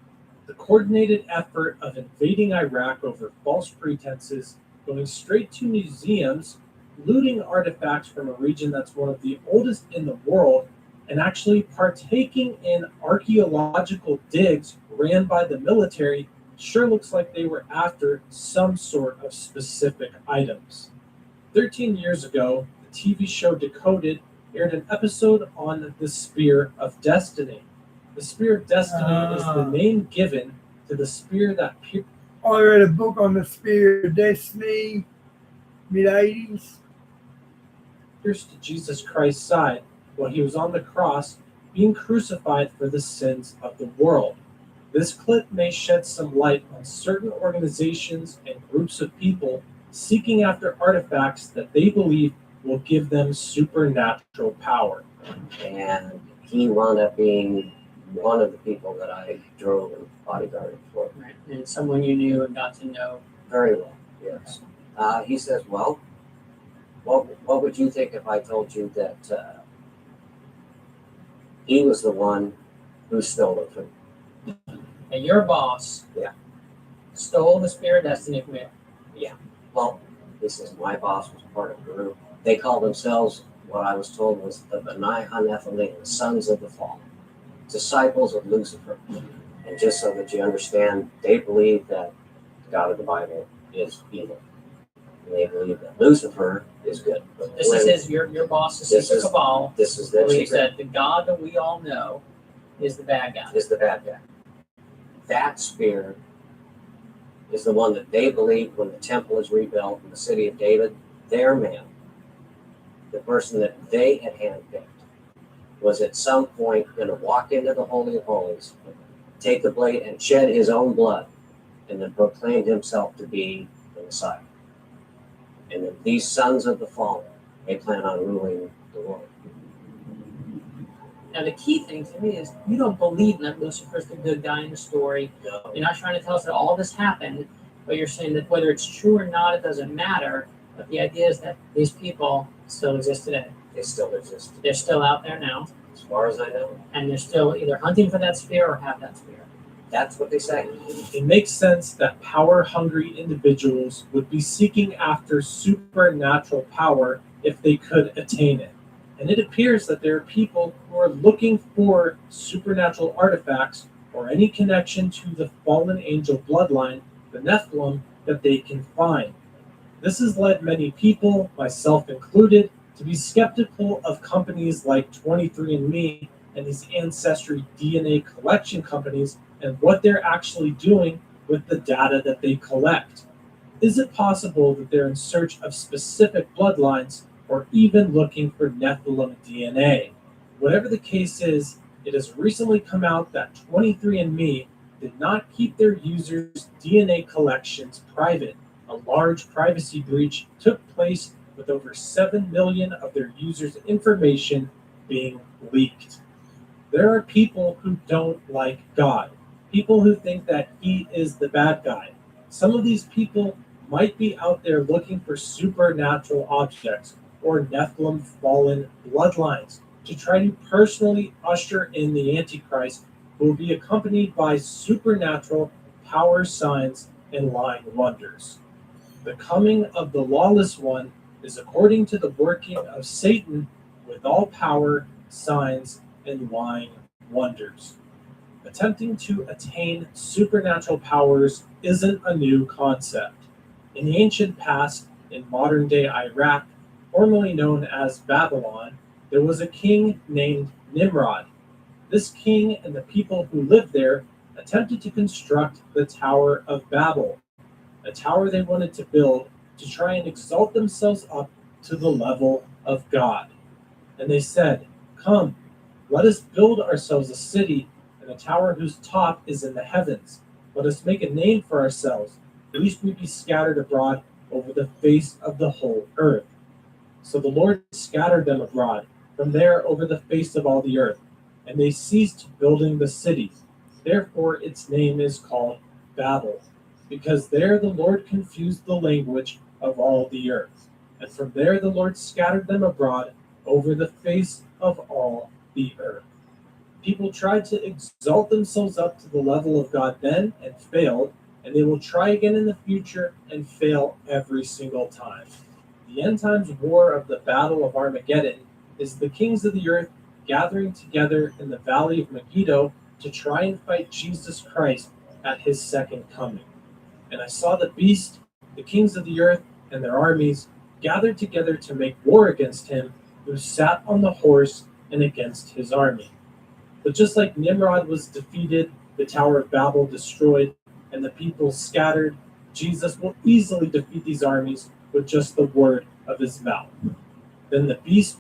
The coordinated effort of invading Iraq over false pretenses, going straight to museums, looting artifacts from a region that's one of the oldest in the world, and actually partaking in archaeological digs ran by the military sure looks like they were after some sort of specific items. 13 years ago, the TV show Decoded aired an episode on the Spear of Destiny. The Spear of Destiny is the name given to the spear that I read a book on the Spear of Destiny, mid-80s. pierced Jesus Christ's side while he was on the cross, being crucified for the sins of the world. This clip may shed some light on certain organizations and groups of people seeking after artifacts that they believe will give them supernatural power. And he wound up being one of the people that I drove and bodyguarded for. Right. And someone you knew and got to know. Very well, yes. He says, well, what would you think if I told you that he was the one who stole it from you? And your boss stole the Spear of Destiny from you. Yeah. Well, he says my boss was part of the group. They call themselves, what I was told was the Benai HaNephilim, the sons of the fall, disciples of Lucifer. And just so that you understand, they believe that the God of the Bible is evil. And they believe that Lucifer is good. But This is his, your boss's secret cabal. This is their believes secret. that the God that we all know is the bad guy. Is the bad guy. That spirit is the one that they believe when the temple is rebuilt in the city of David, their man, the person that they had handpicked, was at some point going to walk into the Holy of Holies, take the blade and shed his own blood, and then proclaim himself to be the Messiah. And then these sons of the fallen, they plan on ruling the world. Now, the key thing to me is you don't believe that Lucifer's the good guy in the story. No. You're not trying to tell us that all this happened, but you're saying that whether it's true or not, it doesn't matter. But the idea is that these people still exist today. They still exist. They're still out there now. As far as I know. And they're still either hunting for that spear or have that spear. That's what they say. It makes sense that power-hungry individuals would be seeking after supernatural power if they could attain it. And it appears that there are people who are looking for supernatural artifacts or any connection to the fallen angel bloodline, the Nephilim, that they can find. This has led many people, myself included, to be skeptical of companies like 23andMe and these ancestry DNA collection companies and what they're actually doing with the data that they collect. Is it possible that they're in search of specific bloodlines or even looking for Nephilim DNA? Whatever the case is, it has recently come out that 23andMe did not keep their users' DNA collections private. A large privacy breach took place with over 7 million of their users' information being leaked. There are people who don't like God, people who think that he is the bad guy. Some of these people might be out there looking for supernatural objects or Nephilim fallen bloodlines to try to personally usher in the Antichrist, who will be accompanied by supernatural power signs and lying wonders. The coming of the lawless one is according to the working of Satan with all power, signs, and lying wonders. Attempting to attain supernatural powers isn't a new concept. In the ancient past, in modern-day Iraq, formerly known as Babylon, there was a king named Nimrod. This king and the people who lived there attempted to construct the Tower of Babel, a tower they wanted to build to try and exalt themselves up to the level of God. And they said, "Come, let us build ourselves a city and a tower whose top is in the heavens. Let us make a name for ourselves, lest we be scattered abroad over the face of the whole earth." So the Lord scattered them abroad from there over the face of all the earth, and they ceased building the cities. Therefore its name is called Babel, because there the Lord confused the language of all the earth. And from there the Lord scattered them abroad over the face of all the earth. People tried to exalt themselves up to the level of God then and failed, and they will try again in the future and fail every single time. The end times war of the Battle of Armageddon is the kings of the earth gathering together in the valley of Megiddo to try and fight Jesus Christ at his second coming. And I saw the beast, the kings of the earth, and their armies gathered together to make war against him who sat on the horse and against his army. But just like Nimrod was defeated, the Tower of Babel destroyed, and the people scattered, Jesus will easily defeat these armies with just the word of his mouth. Then the beast